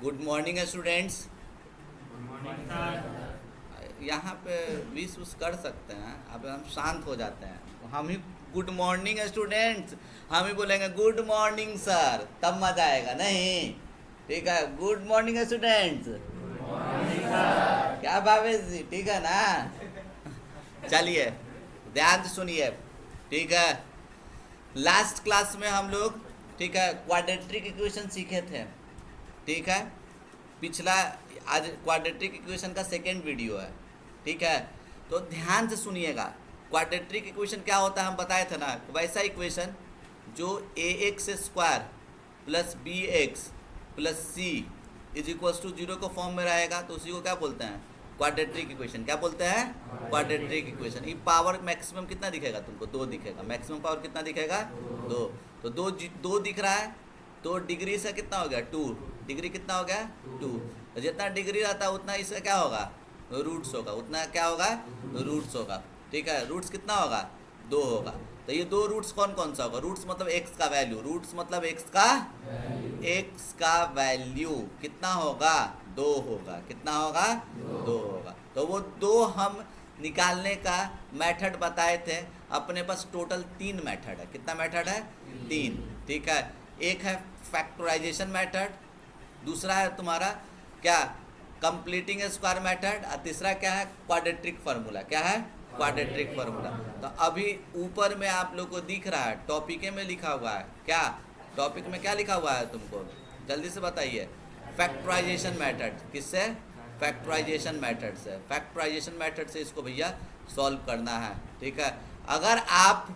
Good morning students. यहाँ पे wish उस कर सकते हैं, अब हम शांत हो जाते हैं। हम ही गुड मॉर्निंग स्टूडेंट्स, हम ही बोलेंगे गुड मॉर्निंग सर, तब मजा आएगा नहीं। ठीक है, गुड मॉर्निंग स्टूडेंट्स। क्या भावेश जी, ठीक है ना? चलिए ध्यान से सुनिए। ठीक है, लास्ट क्लास में हम लोग, ठीक है, क्वाड्रेटिक इक्वेशन सीखे थे। ठीक है, पिछला, आज क्वाड्रेटिक इक्वेशन का सेकेंड वीडियो है। ठीक है, तो ध्यान से सुनिएगा। क्वाड्रेटिक इक्वेशन क्या होता है हम बताए थे ना, वैसा इक्वेशन जो a x square plus b x plus c is equals to zero के फॉर्म में रहेगा, तो उसी को क्या बोलते हैं? Quadratic equation. क्या बोलते हैं? Quadratic equation. ये पावर मैक्सिमम कितना दिखेगा तुमको? 2 दिखेगा। मैक्सिमम पावर कितना दिखेगा? 2। तो दो दिख रहा है, तो डिग्री से कितना हो गया? 2 डिग्री। कितना हो गया? 2। तो जितना डिग्री रहता है उतना इसका क्या होगा? रूट्स होगा। उतना क्या होगा? रूट्स होगा। ठीक है, रूट्स कितना होगा? 2 होगा। तो ये 2 रूट्स कौन कौन सा होगा? रूट्स मतलब एक्स का वैल्यू। रूट्स मतलब एक्स का वैल्यू कितना होगा? 2 होगा। कितना होगा? 2 होगा। तो वो 2 हम निकालने का मेथड बताए थे। अपने पास टोटल 3 मेथड है। कितना मेथड है? 3। ठीक है, एक है फैक्टराइजेशन मेथड, दूसरा है तुम्हारा क्या? कंप्लीटिंग स्क्वायर मेथड, और तीसरा क्या है? Quadratic formula. क्या है? Quadratic formula. तो अभी ऊपर में आप लोग को दिख रहा है, टॉपिक में लिखा हुआ है। क्या टॉपिक में क्या लिखा हुआ है तुमको? जल्दी से बताइए। Factorisation method. किससे? फैक्टराइजेशन मेथड से। फैक्टराइजेशन मेथड से इसको भैया सॉल्व करना है। ठीक है, अगर आप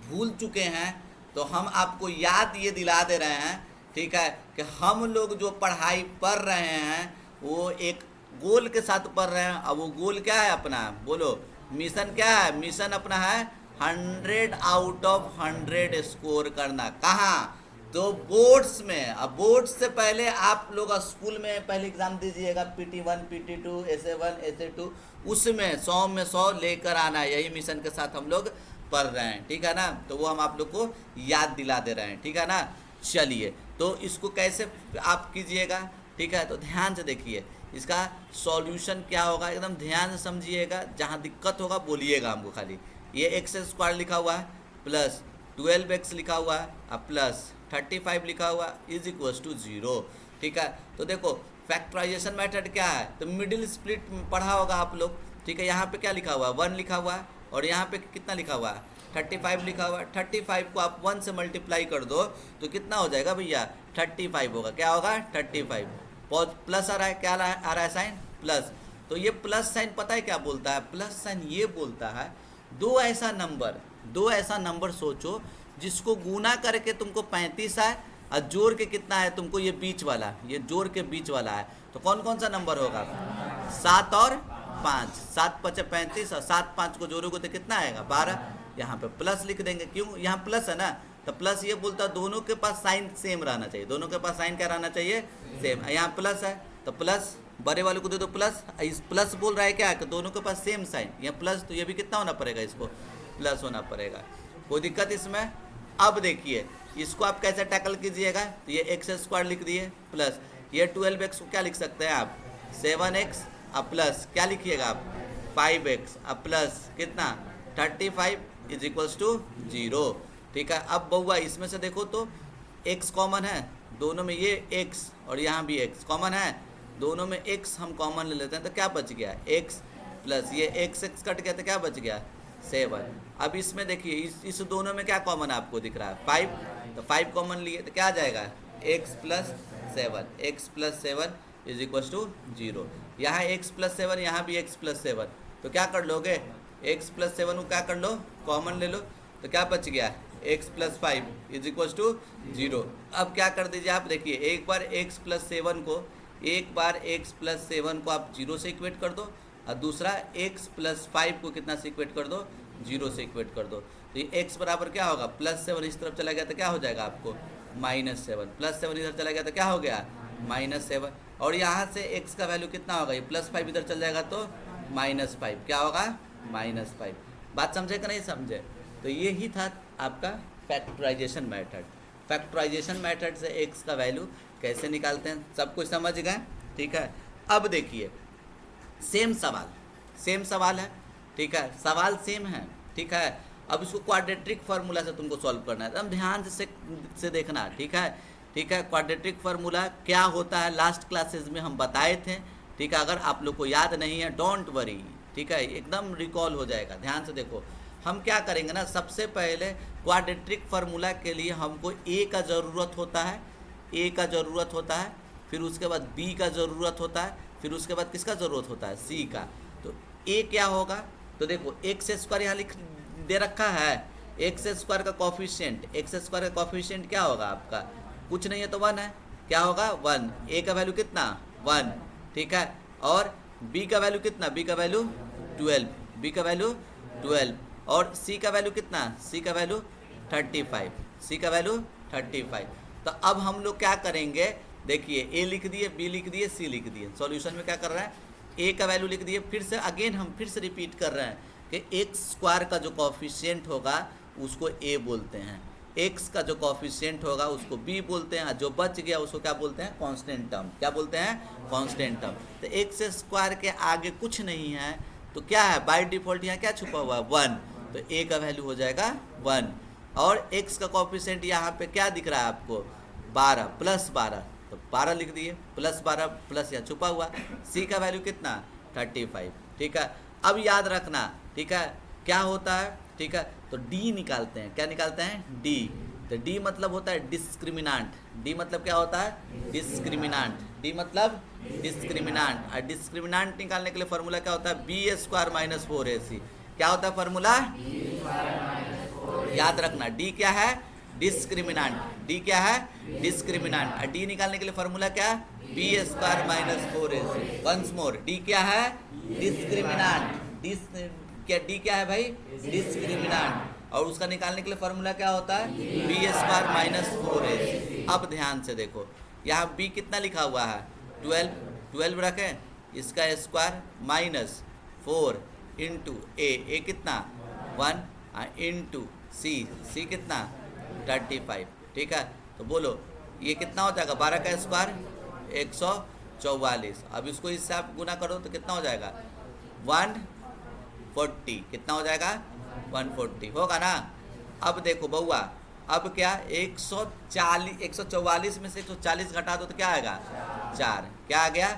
भूल चुके हैं तो हम आपको याद ये दिला दे रहे हैं, ठीक है, कि हम लोग जो पढ़ाई पढ़ रहे हैं वो एक गोल के साथ पढ़ रहे हैं। अब वो गोल क्या है अपना? बोलो, मिशन क्या है? मिशन अपना है 100 आउट ऑफ 100 स्कोर करना। कहाँ? तो बोर्ड्स में। अब बोर्ड्स से पहले आप लोग स्कूल में पहले एग्जाम दीजिएगा, PT1 PT2 SA1 SA2, उसमें 100 में 100 लेकर आना। यही मिशन के साथ हम लोग पढ़ रहे हैं। ठीक है ना? तो वो हम आप लोग को याद दिला दे रहे हैं। ठीक है ना? चलिए, तो इसको कैसे आप कीजिएगा? ठीक है, तो ध्यान से देखिए, इसका सॉल्यूशन क्या होगा, एकदम ध्यान से समझिएगा। जहाँ दिक्कत होगा बोलिएगा हमको खाली। ये एक्स स्क्वायर लिखा हुआ है प्लस 12x लिखा हुआ है और प्लस 35 लिखा हुआ है इज इक्वल्स टू 0। ठीक है, तो देखो फैक्टराइजेशन मेथड क्या है, तो मिडिल स्प्लिट पढ़ा होगा आप लोग। ठीक है, यहाँ पे क्या लिखा हुआ है? 1 लिखा हुआ है, और यहाँ पे कितना लिखा हुआ है? 35 लिखा हुआ है। 35 को आप 1 से मल्टीप्लाई कर दो तो कितना हो जाएगा भैया? 35 होगा। क्या होगा? 35। प्लस आ रहा है, क्या आ रहा है साइन? प्लस। तो ये प्लस साइन पता है क्या बोलता है? प्लस साइन ये बोलता है दो ऐसा नंबर सोचो जिसको गुना करके तुमको 35 आए, और जोड़ के कितना है तुमको? ये बीच वाला, ये जोड़ के बीच वाला है। तो कौन कौन सा नंबर होगा? 7 और 5। 7 5 35, और 7 5 को जोड़ोगे तो कितना आएगा? 12। यहाँ पे प्लस लिख देंगे, क्यों? यहाँ प्लस है ना, तो प्लस ये बोलता है दोनों के पास साइन सेम रहना चाहिए। दोनों के पास साइन क्या रहना चाहिए? सेम। यहाँ प्लस है तो प्लस बड़े वाले को दे दो प्लस। इस प्लस बोल रहा है क्या? कि दोनों के पास सेम साइन। यहाँ प्लस, तो ये भी कितना होना पड़ेगा? इसको प्लस होना पड़ेगा। कोई दिक्कत इसमें? अब देखिए इसको आप कैसे टैकल कीजिएगा। तो ये एक्स स्क्वायर लिख दिए प्लस ये 12x को क्या लिख सकते हैं आप? 7x, अब प्लस क्या लिखिएगा आप? 5x, अब प्लस कितना? 35 इज इक्वल्स टू 0। ठीक है, अब बउआ इसमें से देखो तो x कॉमन है दोनों में, ये x और यहाँ भी x कॉमन है दोनों में। x हम कॉमन ले लेते हैं तो क्या बच गया? x प्लस ये x कट गया तो क्या बच गया? 7। अब इसमें देखिए इस दोनों में क्या कॉमन आपको दिख रहा है? 5। तो 5 कॉमन लिए तो क्या आ जाएगा? x plus 7 is equal to 0। यहाँ x प्लस 7, यहाँ भी x प्लस 7। तो क्या कर लोगे? x प्लस 7 को क्या कर लो? कॉमन ले लो। तो क्या बच गया? x plus 5 is equal to 0। अब क्या कर दीजिए आप, देखिए एक बार x प्लस 7 को आप 0 से इक्वेट कर दो, और दूसरा x प्लस 5 को कितना से इक्वेट कर दो? 0 से इक्वेट कर दो। तो ये x बराबर क्या होगा? प्लस 7 इस तरफ चला गया तो क्या हो जाएगा आपको? -7। प्लस 7 इधर चला गया तो क्या हो गया? -7। और यहाँ से x का वैल्यू कितना होगा? ये प्लस 5 इधर चल जाएगा तो -5। क्या होगा? -5। बात समझे कि नहीं समझे? तो ये ही था आपका फैक्टराइजेशन मेथड। फैक्टराइजेशन मेथड से एक्स का वैल्यू कैसे निकालते हैं, सब कुछ समझ गए, ठीक है। अब देखिए सेम सवाल है, ठीक है, सवाल सेम है, ठीक है। अब इसको क्वाड्रेटिक फार्मूला से तुमको सॉल्व करना है, एकदम ध्यान से देखना, ठीक है, ठीक है। क्वाड्रेटिक फार्मूला क्या होता है लास्ट क्लासेस में हम बताए थे, ठीक है। अगर आप लोग को याद नहीं है डोंट वरी, ठीक है, एकदम रिकॉल हो जाएगा। ध्यान से देखो, हम क्या करेंगे ना, सबसे पहले क्वाड्रेटिक फार्मूला के लिए हमको ए का ज़रूरत होता है, ए का ज़रूरत होता है, फिर उसके बाद बी का ज़रूरत होता है, फिर उसके बाद किसका ज़रूरत होता है, सी का। तो ए क्या होगा, तो देखो एक्स स्क्वायर यहाँ लिख दे रखा है, एक्स स्क्वायर का कॉफिशिएंट, एक्स स्क्वायर का कॉफिशिएंट क्या होगा आपका, कुछ नहीं है तो 1 है, क्या होगा 1। ए का वैल्यू कितना 1, ठीक है। और बी का वैल्यू कितना, बी का वैल्यू 12, बी का वैल्यू 12। और सी का वैल्यू कितना, सी का वैल्यू 35, सी का वैल्यू 35। तो अब हम लोग क्या करेंगे, देखिए ए लिख दिए, बी लिख दिए, सी लिख दिए। सॉल्यूशन में क्या कर रहा है, ए का वैल्यू लिख दिए, फिर से अगेन हम फिर से रिपीट कर रहे हैं कि एक्स स्क्वायर का जो कॉफिशिएंट होगा उसको ए बोलते हैं, एक्स का जो कॉफिशिएंट होगा उसको बी बोलते हैं, जो बच गया उसको क्या बोलते हैं, कांस्टेंट टर्म। क्या बोलते हैं, कांस्टेंट टर्म। तो एक्स स्क्वायर के आगे कुछ नहीं है तो क्या है, बाय डिफॉल्ट यहाँ क्या छुपा हुआ है 1, तो ए का वैल्यू हो जाएगा 1। और एक्स का कॉफिशिएंट यहाँ पे क्या दिख रहा है आपको 12 प्लस 12, तो 12 लिख दिए, प्लस 12 प्लस यहाँ छुपा हुआ, सी का वैल्यू कितना 35, ठीक है। अब याद रखना, ठीक है, क्या होता है, ठीक है, तो डी निकालते हैं, क्या निकालते हैं, डी। तो डी मतलब होता है डिस्क्रिमिनांट, डी मतलब क्या होता है, डिस्क्रिमिनांट, डी मतलब डिस्क्रिमिनांट। और डिस्क्रिमिनांट निकालने के लिए फॉर्मूला क्या होता है, बी स्क्वायर माइनस 4ac। क्या होता है फॉर्मूला, याद रखना, डी क्या है, डिस्क्रिमिनांट, डी क्या है, डिस्क्रिमिनांट। और डी निकालने के लिए फॉर्मूला क्या है, B square minus 4ac। Once more, D क्या है, डिस्क्रिमिनांट, क्या डी क्या है भाई, डिस्क्रिमिनांट। और उसका निकालने के लिए फॉर्मूला क्या होता है, बी स्क्वायर माइनस 4ac। अब ध्यान से देखो, यहाँ बी कितना लिखा हुआ है 12 रखें, इसका स्क्वायर माइनस 4 इंटू ए कितना 1 इंटू सी कितना 35, ठीक है। तो बोलो ये कितना हो जाएगा, 12 का स्क्वायर 144। अब इसको इससे आप गुना करो तो कितना हो जाएगा 140, कितना हो जाएगा 140 होगा ना। अब देखो बउआ, अब क्या 144 में से 140 घटा दो तो क्या आएगा 4, क्या आ गया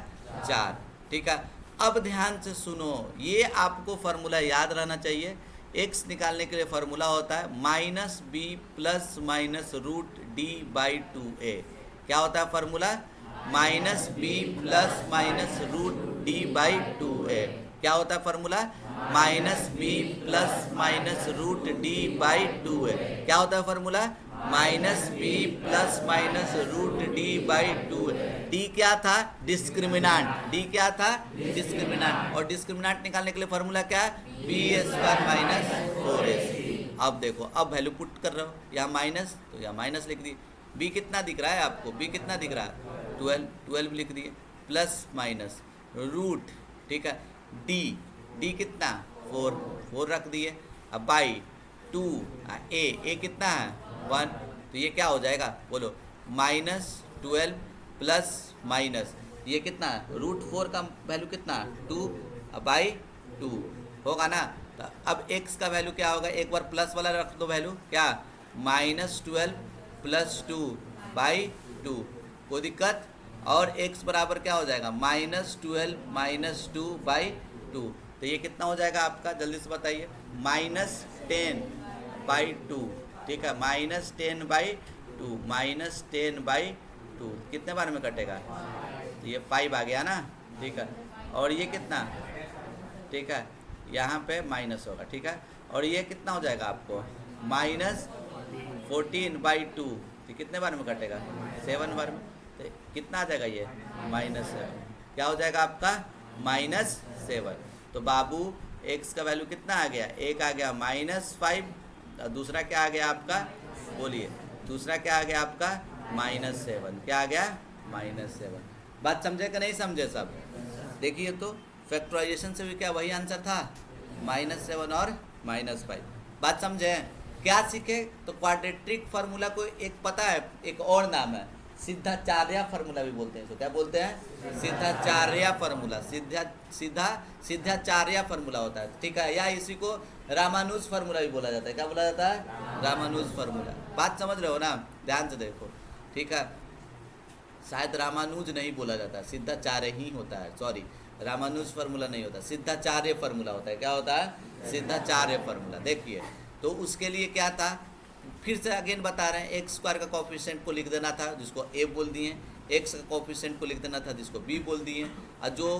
4, ठीक है। अब ध्यान से सुनो, ये आपको फार्मूला याद रहना चाहिए। एक्स निकालने के लिए फार्मूला होता है minus B plus minus root D by 2a। क्या होता है formula, minus B plus minus root D by 2a। क्या होता है formula, minus B plus minus root D by 2a। क्या होता है formula, minus B plus minus root D by 2a। D क्या था, डिस्क्रिमिनांट, डी क्या था, डिस्क्रिमिनांट। और डिस्क्रिमिनांट निकालने के लिए फार्मूला क्या है, बी स्क्वायर माइनस 4ac। अब देखो, अब वैल्यू पुट कर रहे हो, यहाँ माइनस तो यहाँ माइनस लिख दी। बी कितना दिख रहा है आपको, बी कितना दिख रहा है 12 लिख दिए, प्लस माइनस रूट, ठीक है, डी कितना 4 रख दिए। अब बाई 2 ए कितना है 1, तो ये क्या हो जाएगा बोलो, माइनस 12 प्लस माइनस ये कितना है √4 का वैल्यू कितना 2 बाई 2 होगा ना। तो अब x का वैल्यू क्या होगा, एक बार प्लस वाला रख दो वैल्यू, क्या -12 प्लस 2 बाई 2, कोई दिक्कत। और x बराबर क्या हो जाएगा -12 माइनस 2 बाई 2, तो ये कितना हो जाएगा आपका, जल्दी से बताइए, -10 बाई 2, ठीक है, -10 बाई 2, -10 बाई 2 कितने बार में कटेगा, तो ये 5 आ गया ना, ठीक है। और ये कितना, ठीक है, यहाँ पे माइनस होगा, ठीक है। और ये कितना हो जाएगा आपको -14 बाई 2, तो कितने बार में कटेगा 7 बार में, तो कितना आ जाएगा ये -7, क्या हो जाएगा आपका -7। तो बाबू x का वैल्यू कितना आ गया, एक आ गया -5, दूसरा क्या आ गया आपका, बोलिए दूसरा क्या आ गया आपका -7, क्या आ गया -7। बात समझे कि नहीं समझे सब, देखिए तो फैक्टराइजेशन से भी क्या वही आंसर था -7 और -5, बात समझे। क्या सीखे? तो क्वाड्रेटिक फार्मूला को एक पता है, एक और नाम है सिद्धाचार्य फार्मूला भी बोलते हैं इसको। क्या बोलते हैं? सिद्धाचार्य फार्मूला। सिद्धाचार्य फार्मूला होता है, ठीक है। या इसी को रामानुज फार्मूला भी बोला जाता है। क्या बोला जाता है? रामानुज फार्मूला। बात समझ रहे हो ना? ध्यान से देखो, ठीक है। शायद रामानुज नहीं बोला जाता, सिद्धाचार्य ही होता है, सॉरी, रामानुज फार्मूला नहीं होता, सिद्धाचार्य फार्मूला होता है। क्या होता है? सिद्धाचार्य फार्मूला। देखिए, तो उसके लिए क्या था, फिर से अगेन बता रहे हैं, एक्स स्क्वायर का कोफिशिएंट को लिख देना था जिसको ए बोल दिए, एक्स का कोफिशिएंट को लिख देना था जिसको बी बोल दिए, और जो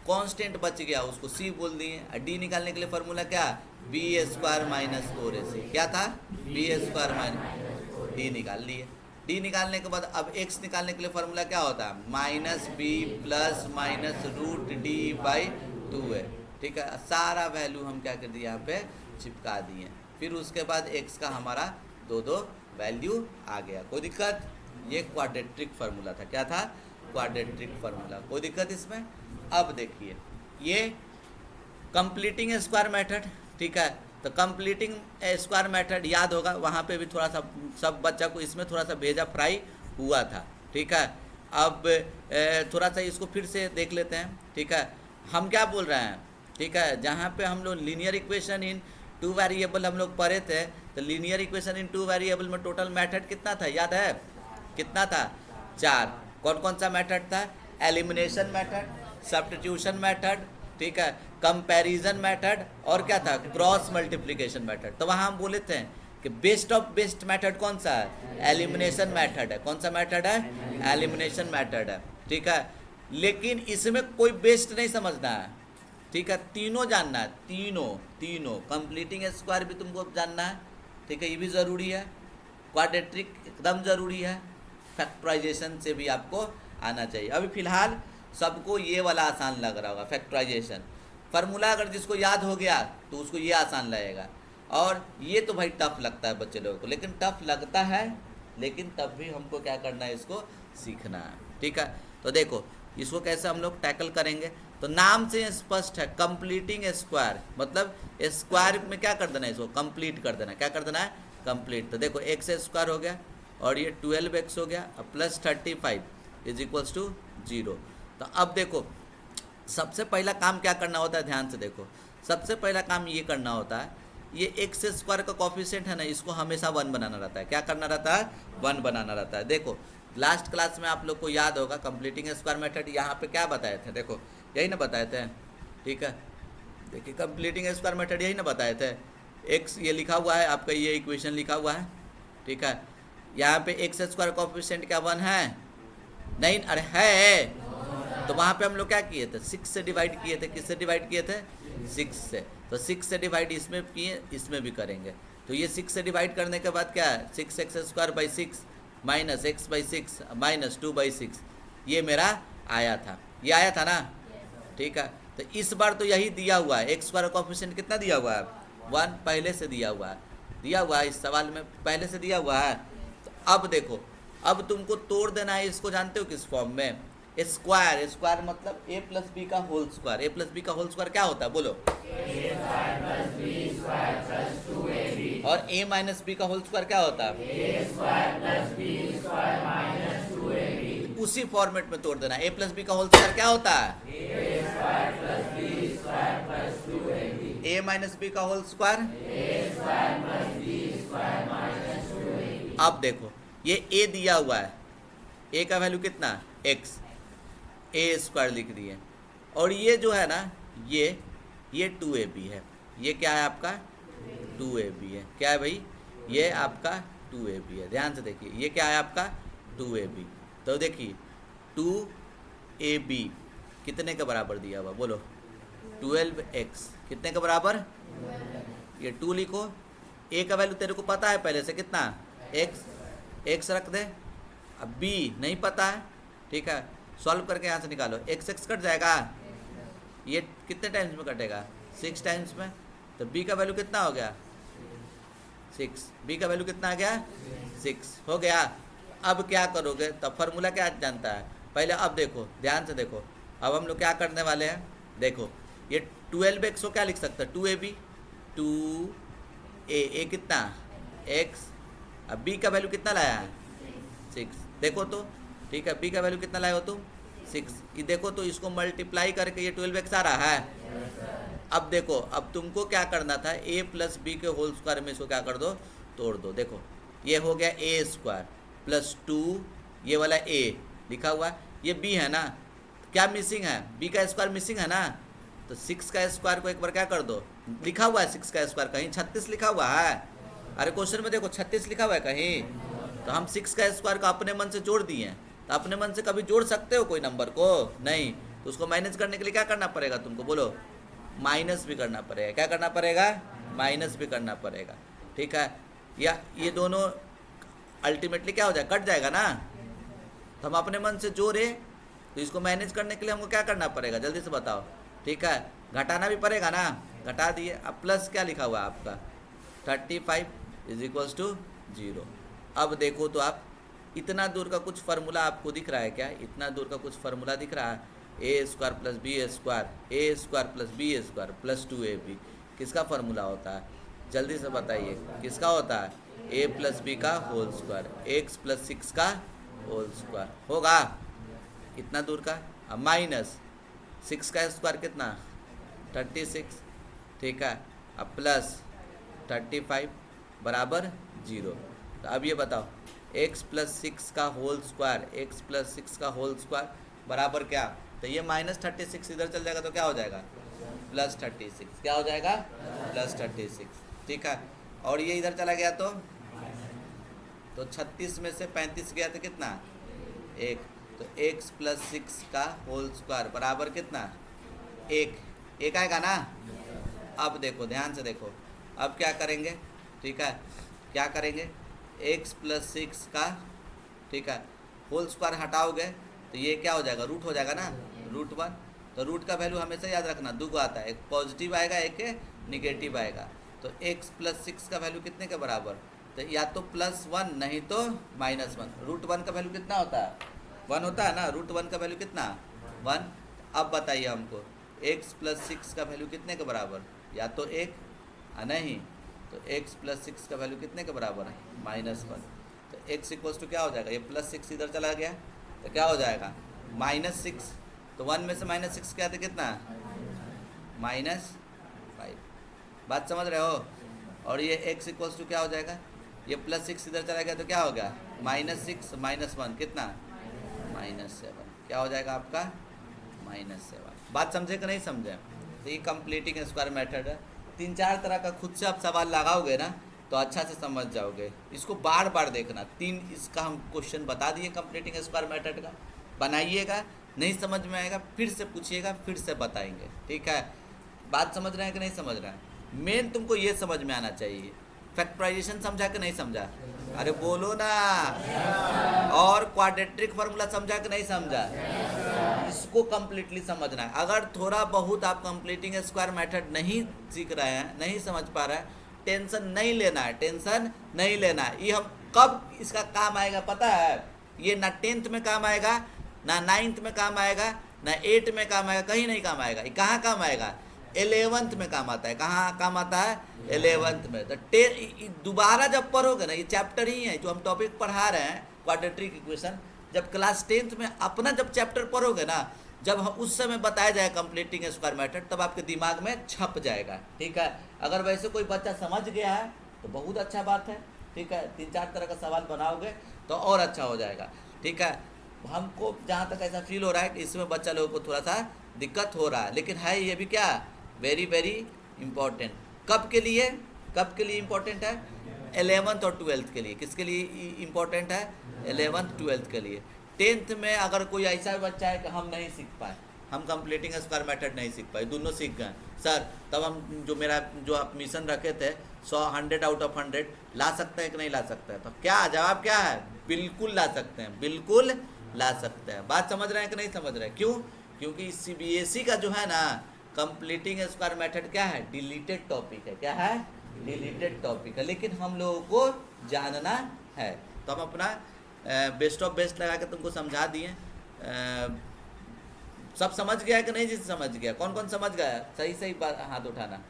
कांस्टेंट बच गया उसको सी बोल दिए। और डी निकालने के लिए फार्मूला क्या? B square minus 4ac। क्या था? बी स्क्वायर माइनस, डी निकाल लिए। डी निकालने के बाद अब एक्स निकालने के लिए फार्मूला क्या होता है? Minus B plus minus root D by 2 है, ठीक है। सारा वैल्यू हम क्या कर दिए यहाँ पे चिपका दिए। फिर उसके बाद एक्स का हमारा दो वैल्यू आ गया। कोई दिक्कत? ये क्वाड्रेटिक फार्मूला था। क्या था? Quadratic formula. कोई दिक्कत इसमें? अब देखिए, ये कंप्लीटिंग स्क्वायर मेथड, ठीक है। तो कंप्लीटिंग स्क्वायर मेथड याद होगा, वहाँ पे भी थोड़ा सा सब बच्चा को इसमें थोड़ा सा भेजा फ्राई हुआ था, ठीक है। अब थोड़ा सा इसको फिर से देख लेते हैं, ठीक है। हम क्या बोल रहे हैं, ठीक है, जहाँ पे हम लोग लीनियर इक्वेशन इन 2 वेरिएबल हम लोग पढ़े थे, तो लीनियर इक्वेशन इन 2 वेरिएबल में टोटल मेथड कितना था? याद है? कितना था? 4। कौन कौन सा मेथड था? एलिमिनेशन मेथड, सब्स्टिट्यूशन मेथड, ठीक है, कंपैरिजन मेथड, और क्या था? Cross multiplication method. तो वहाँ हम बोले थे कि बेस्ट ऑफ बेस्ट मेथड कौन सा है? एलिमिनेशन मेथड है। कौन सा मेथड है? एलिमिनेशन मेथड है, ठीक है। लेकिन इसमें कोई बेस्ट नहीं समझना है, ठीक है। तीनों जानना है, तीनों कंप्लीटिंग स्क्वायर भी तुमको जानना है, ठीक है, ये भी ज़रूरी है। क्वाड्रेटिक एकदम ज़रूरी है। फैक्टराइजेशन से भी आपको आना चाहिए। अभी फ़िलहाल सबको ये वाला आसान लग रहा होगा, फैक्टराइजेशन फार्मूला। अगर जिसको याद हो गया तो उसको ये आसान लगेगा, और ये तो भाई टफ लगता है बच्चे लोगों को, लेकिन टफ लगता है, लेकिन तब भी हमको क्या करना है? इसको सीखना है, ठीक है। तो देखो, इसको कैसे हम लोग टैकल करेंगे। तो नाम से स्पष्ट है, कंप्लीटिंग स्क्वायर, मतलब स्क्वायर में क्या कर देना है? इसको कंप्लीट कर देना। क्या कर देना है? कंप्लीट। तो देखो, एक्स स्क्वायर हो गया, और ये 12x हो गया, प्लस 35 इज इक्वल्स टू 0। तो अब देखो, सबसे पहला काम क्या करना होता है? ध्यान से देखो, सबसे पहला काम ये करना होता है, ये एक्स स्क्वायर का कोफिशिएंट है ना, इसको हमेशा 1 बनाना रहता है। क्या करना रहता है? 1 बनाना रहता है। देखो, लास्ट क्लास में आप लोग को याद होगा, कंप्लीटिंग स्क्वायर मेथड यहाँ पे क्या बताए थे? देखो, यही ना बताए थे, ठीक है। देखिए, कंप्लीटिंग स्क्वायर मेथड यही ना बताए थे। एक्स ये लिखा हुआ है आपका, ये इक्वेशन लिखा हुआ है, ठीक है। यहाँ पे एक्स स्क्वायर कोफिशिएंट क्या 1 है? नहीं, अरे है। तो वहाँ पे हम लोग क्या किए थे? 6 से डिवाइड किए थे। किससे डिवाइड किए थे? 6 से। तो 6 से डिवाइड इसमें किए, इसमें भी करेंगे। तो ये 6 से डिवाइड करने के बाद क्या है? 6x square by 6 minus x by 6 minus 2 by 6, ये मेरा आया था। ये आया था ना, ठीक है। तो इस बार तो यही दिया हुआ है, एक्स स्क्वायर कोफिशिएंट कितना दिया हुआ है? 1 पहले से दिया हुआ है, इस सवाल में पहले से दिया हुआ है। तो अब देखो, अब तुमको तोड़ देना है इसको, जानते हो किस फॉर्म में? स्क्वायर मतलब a प्लस बी का whole square. a plus B का होल स्क्वायर क्या होता है? बोलो। और a माइनस बी का होल स्क्वायर क्या होता है? उसी फॉर्मेट में तोड़ देना। a प्लस बी का होल स्क्वायर क्या होता है? a माइनस बी का होल स्क्वायर। अब देखो, ये a दिया हुआ है, a का वैल्यू कितना? x, a स्क्वायर लिख दिए, और ये जो है ना, ये 2ab है। ये क्या है आपका? 2ab है। क्या है भाई? ये आपका 2ab है। ध्यान से देखिए, ये क्या है आपका? 2ab। तो देखिए, 2ab कितने के बराबर दिया हुआ? बोलो। 12x कितने के बराबर? ये 2 लिखो। a का वैल्यू तेरे को पता है पहले से कितना? x रख दे। अब b नहीं पता है, ठीक है। सॉल्व करके यहाँ से निकालो, x कट जाएगा। ये कितने टाइम्स में कटेगा? 6 टाइम्स में। तो b का वैल्यू कितना हो गया? 6। b का वैल्यू कितना आ गया? 6 हो गया। अब क्या करोगे? तब फार्मूला क्या जानता है पहले? अब देखो, ध्यान से देखो, अब हम लोग क्या करने वाले हैं? देखो, ये 12x को क्या लिख सकते हैं? 2ab, 2a, a कितना? एक्स, अब बी का वैल्यू कितना लाया है 6, देखो तो ठीक है, बी का वैल्यू कितना लाए हो तुम 6, ये देखो तो इसको मल्टीप्लाई करके ये 12x आ रहा है। अब देखो, अब तुमको क्या करना था, a प्लस बी के होल स्क्वायर में इसको क्या कर दो, तोड़ दो। देखो ये हो गया a स्क्वायर प्लस 2, ये वाला a लिखा हुआ, ये b है ना, क्या मिसिंग है, b का स्क्वायर मिसिंग है ना, तो 6 का स्क्वायर को एक बार क्या कर दो, लिखा हुआ है 6 का स्क्वायर, कहीं 36 लिखा हुआ है, अरे क्वेश्चन में देखो 36 लिखा हुआ है कहीं, तो हम 6 का स्क्वायर को अपने मन से जोड़ दिए। तो अपने मन से कभी जोड़ सकते हो कोई नंबर को, नहीं, तो उसको माइनस करने के लिए क्या करना पड़ेगा तुमको, बोलो, माइनस भी करना पड़ेगा। क्या करना पड़ेगा, माइनस भी करना पड़ेगा, ठीक है, या ये दोनों अल्टीमेटली क्या हो जाएगा, कट जाएगा ना, तो हम अपने मन से जोड़े, तो इसको मैनेज करने के लिए हमको क्या करना पड़ेगा, जल्दी से बताओ, ठीक है, घटाना भी पड़ेगा ना, घटा दिए। अब प्लस क्या लिखा हुआ है आपका 35 इज इक्वल्स टू 0। अब देखो तो आप, इतना दूर का कुछ फार्मूला आपको दिख रहा है क्या, इतना दूर का कुछ फार्मूला दिख रहा है, a square plus b square, a square plus b square plus 2ab, किसका फार्मूला होता है, जल्दी से बताइए किसका होता है, ए प्लस बी का होल स्क्वायर, एक्स प्लस 6 का होल स्क्वायर होगा, इतना दूर का। अब माइनस 6 का स्क्वायर कितना 36, ठीक है, अब प्लस 35 बराबर 0। तो अब ये बताओ x प्लस 6 का होल स्क्वायर, x प्लस 6 का होल स्क्वायर बराबर क्या, तो ये माइनस 36 इधर चल जाएगा तो क्या हो जाएगा प्लस 36, क्या हो जाएगा प्लस 36, ठीक है, और ये इधर चला गया तो 36 में से 35 गया तो कितना 1, तो x प्लस 6 का होल स्क्वायर बराबर कितना 1 आएगा ना। अब देखो ध्यान से देखो, अब क्या करेंगे, ठीक है, क्या करेंगे, x प्लस 6 का, ठीक है, होल स्क्वायर हटाओगे तो ये क्या हो जाएगा, रूट हो जाएगा ना, √1। तो रूट का वैल्यू हमेशा याद रखना, दो को आता है, एक पॉजिटिव आएगा एक निगेटिव आएगा। तो x प्लस 6 का वैल्यू कितने के बराबर, तो या तो +1 नहीं तो -1। √1 का वैल्यू कितना होता है 1 होता है ना, √1 का वैल्यू कितना 1। अब बताइए हमको x प्लस 6 का वैल्यू कितने के बराबर, या तो 1 नहीं, तो x प्लस 6 का वैल्यू कितने के बराबर है -1। तो x इक्वल्स टू क्या हो जाएगा, ये +6 इधर चला गया तो क्या हो जाएगा -6, तो 1 में से -6 क्या थे कितना -5, बात समझ रहे हो। और ये x इक्वल्स टू क्या हो जाएगा, ये +6 इधर चला गया तो क्या हो गया -6 -1 कितना -7, क्या हो जाएगा आपका -7। बात समझे कि नहीं समझे। तो ये कंप्लीटिंग स्क्वायर मेथड है, 3-4 तरह का खुद से आप सवाल लगाओगे ना तो अच्छा से समझ जाओगे, इसको बार बार देखना। 3 इसका हम क्वेश्चन बता दिए कंप्लीटिंग स्क्वायर मेथड का, बनाइएगा, नहीं समझ में आएगा फिर से पूछिएगा, फिर से बताएंगे, ठीक है। बात समझ रहे हैं कि नहीं समझ रहे हैं, मेन तुमको ये समझ में आना चाहिए। फैक्टराइजेशन समझा कि नहीं समझा, अरे बोलो ना, और क्वाड्रेटिक फार्मूला समझा कि नहीं समझा, इसको कंप्लीटली समझना है। अगर थोड़ा बहुत आप कंप्लीटिंग स्क्वायर मेथड नहीं सीख रहे हैं, नहीं समझ पा रहे हैं, टेंशन नहीं लेना है, टेंशन नहीं लेना है। ये हम कब इसका काम आएगा पता है, ये ना 10th में काम आएगा, ना 9th में काम आएगा, ना 8 में काम आएगा, कहीं नहीं काम आएगा। ये कहाँ काम आएगा, 11th में काम आता है। कहाँ काम आता है, 11th में। तो दोबारा जब पढ़ोगे ना, ये चैप्टर ही है जो हम टॉपिक पढ़ा रहे हैं क्वाड्रेटिक इक्वेशन, जब क्लास 10th में अपना जब चैप्टर पढ़ोगे ना, जब हम उस समय बताया जाए कंप्लीटिंग स्क्वायर मेथड, तब आपके दिमाग में छप जाएगा, ठीक है। अगर वैसे कोई बच्चा समझ गया है तो बहुत अच्छा बात है, ठीक है। 3-4 तरह का सवाल बनाओगे तो और अच्छा हो जाएगा, ठीक है। हमको जहाँ तक ऐसा फील हो रहा है कि इसमें बच्चा लोगों को थोड़ा सा दिक्कत हो रहा है, लेकिन है ये भी क्या वेरी वेरी इम्पोर्टेंट। कब के लिए, कब के लिए इम्पोर्टेंट है, 11th और 12th के लिए। किसके लिए इम्पोर्टेंट है, 11th 12th के लिए। 10th में अगर कोई ऐसा बच्चा है कि हम नहीं सीख पाए, हम कंप्लीटिंग स्क्वायर मेथड नहीं सीख पाए, दोनों सीख गए सर, तब हम जो आप मिशन रखे थे 100 आउट ऑफ 100 ला सकते हैं कि नहीं ला सकते हैं, तो क्या जवाब क्या है, बिल्कुल ला सकते हैं, बिल्कुल ला सकते हैं। बात समझ रहे हैं कि नहीं समझ रहे हैं, क्यों, क्योंकि CBSE का जो है ना कंप्लीटिंग स्क्वायर मेथड क्या है, डिलीटेड टॉपिक है। क्या है, डिलीटेड टॉपिक है, लेकिन हम लोगों को जानना है। तो हम अपना बेस्ट ऑफ बेस्ट लगा के तुमको समझा दिए। सब समझ गया कि नहीं, जिसे समझ गया, कौन कौन समझ गया, सही सही बात हाथ उठाना,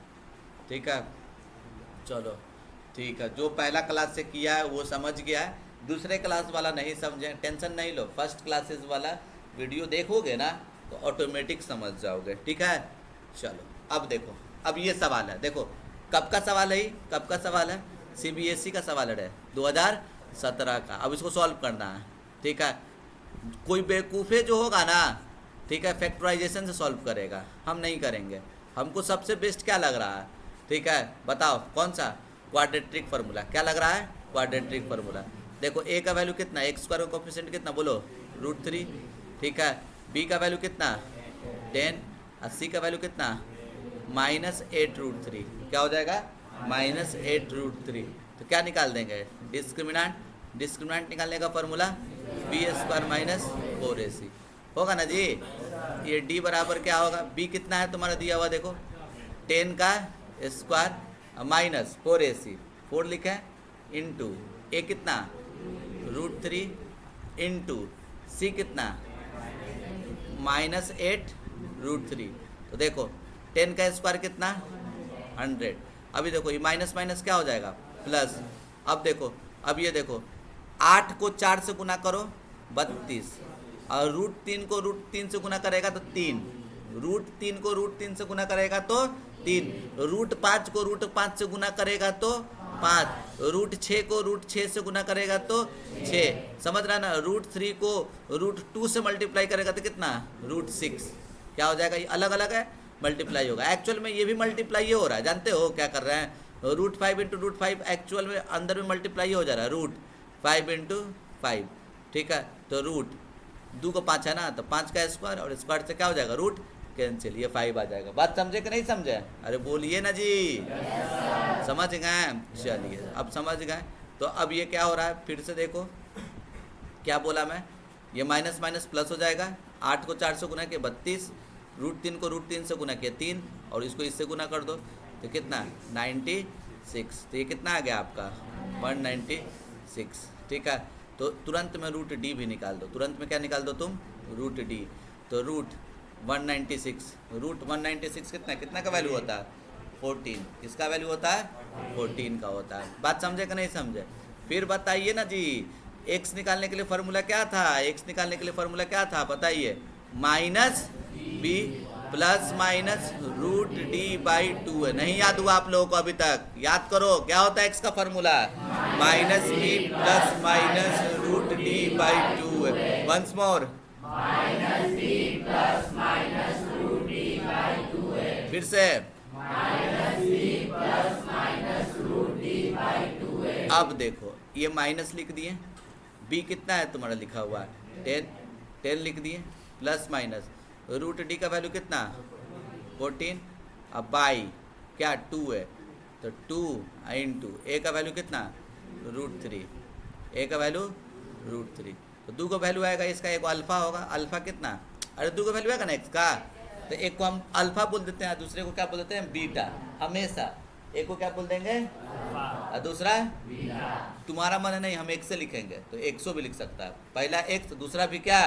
ठीक है। चलो ठीक है, जो पहला क्लास से किया है वो समझ गया है, दूसरे क्लास वाला नहीं समझे टेंशन नहीं लो, फर्स्ट क्लासेस वाला वीडियो देखोगे ना तो ऑटोमेटिक समझ जाओगे। ठीक है, चलो अब देखो, अब ये सवाल है, देखो कब का सवाल है, कब का सवाल है, CBSE का सवाल है 2017 का। अब इसको सॉल्व करना है। ठीक है, कोई बेवकूफ़े जो होगा ना, ठीक है, फैक्टराइजेशन से सॉल्व करेगा, हम नहीं करेंगे। हमको सबसे बेस्ट क्या लग रहा है, ठीक है बताओ कौन सा, क्वाड्रेटिक फार्मूला। क्या लग रहा है, क्वाड्रेटिक फार्मूला। देखो ए का वैल्यू कितना, एक्स स्क्वायर का कोफिशिएंट कितना बोलो, √3। ठीक है, बी का वैल्यू कितना 10 और सी का वैल्यू कितना -8√3। क्या हो जाएगा, -8√3। तो क्या निकाल देंगे, डिस्क्रिमिनेंट। डिस्क्रिमिनेंट निकालने का फार्मूला b² - 4ac होगा ना जी। ये d बराबर क्या होगा, b कितना है तुम्हारा दिया हुआ, देखो 10 का स्क्वायर -4ac, 4 लिखा है, इंटू ए कितना √3 इंटू सी कितना -8√3। तो देखो 10 का स्क्वायर कितना 100। अभी देखो ये माइनस माइनस क्या हो जाएगा प्लस। अब देखो, अब ये देखो 8 को 4 से गुना करो 32, और √3 को √3 से गुना करेगा तो 3, √3 को √3 से गुना करेगा तो 3, √5 को √5 से गुना करेगा तो 5, √6 को √6 से गुना करेगा तो 6। समझ रहा ना, √3 को √2 से मल्टीप्लाई करेगा तो कितना √6। क्या हो जाएगा, ये अलग अलग है, मल्टीप्लाई होगा। एक्चुअल में ये भी मल्टीप्लाई हो रहा है, जानते हो क्या कर रहे हैं, √5 × √5 एक्चुअल में अंदर में मल्टीप्लाई हो जा रहा है, √5 × 5। ठीक है, तो √2 को 5 है ना, तो 5 का स्क्वायर और स्क्वायर से क्या हो जाएगा रूट कैंसिल, ये 5 आ जाएगा। बात समझे कि नहीं समझे, अरे बोलिए ना जी। समझ गए, चलिए अब समझ गए। तो अब ये क्या हो रहा है, फिर से देखो क्या बोला मैं, ये माइनस माइनस प्लस हो जाएगा। 8 को 4 से गुना किया 32, √3 को √3 से गुना किया 3, और इसको इससे गुना कर दो तो कितना 96। तो ये कितना आ गया आपका 196। ठीक है, तो तुरंत में √d भी निकाल दो, तुरंत में क्या निकाल दो तुम √d। तो √196, √196 कितना का वैल्यू होता है 14। किसका वैल्यू होता है 14 का होता है। बात समझे कि नहीं समझे। फिर बताइए ना जी, x निकालने के लिए फार्मूला क्या था, x निकालने के लिए फार्मूला क्या था बताइए, -b प्लस माइनस √d/2 है। नहीं याद हुआ आप लोगों को अभी तक, याद करो क्या होता है x का formula, -b plus minus √d/2 है। Once more, -b plus minus √d/2 है। फिर से -b प्लस माइनस √d/2 है। अब देखो ये माइनस लिख दिए, b कितना है तुम्हारा लिखा हुआ है 10 लिख दिए, प्लस माइनस √d का वैल्यू कितना 14, अब बाई क्या 2 है, तो 2 इंटू a का वैल्यू कितना √3, a का वैल्यू √3। तो 2 का वैल्यू आएगा इसका, एक अल्फा होगा, अल्फा कितना, अरे 2 का वैल्यू आएगा ना x का, तो एक को हम अल्फा बोल देते हैं, दूसरे को क्या बोल देते हैं बीटा। हमेशा एक को क्या बोल देंगे और दूसरा बीटा। तुम्हारा मन नहीं, हम 1 से लिखेंगे तो 100 भी लिख सकता है, पहला x दूसरा भी क्या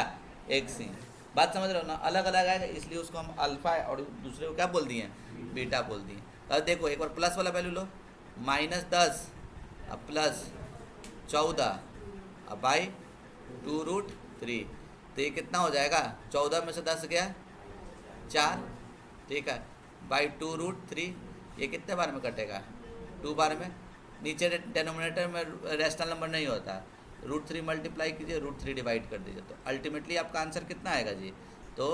x ही। बात समझ रहे हो ना, अलग अलग आएगा इसलिए उसको हम अल्फा और दूसरे को क्या बोल दिए बीटा बोल दिए। अब देखो एक बार प्लस वाला वैल्यू लो, -10 अब प्लस 14 अब बाई 2√3। तो ये कितना हो जाएगा 14 में से 10 गया 4, ठीक है, बाई 2√3। ये कितने बार में कटेगा 2 बार में, नीचे डेनोमिनेटर में रेशनल नंबर नहीं होता, √3 मल्टीप्लाई कीजिए, √3 डिवाइड कर दीजिए, तो अल्टीमेटली आपका आंसर कितना आएगा जी, तो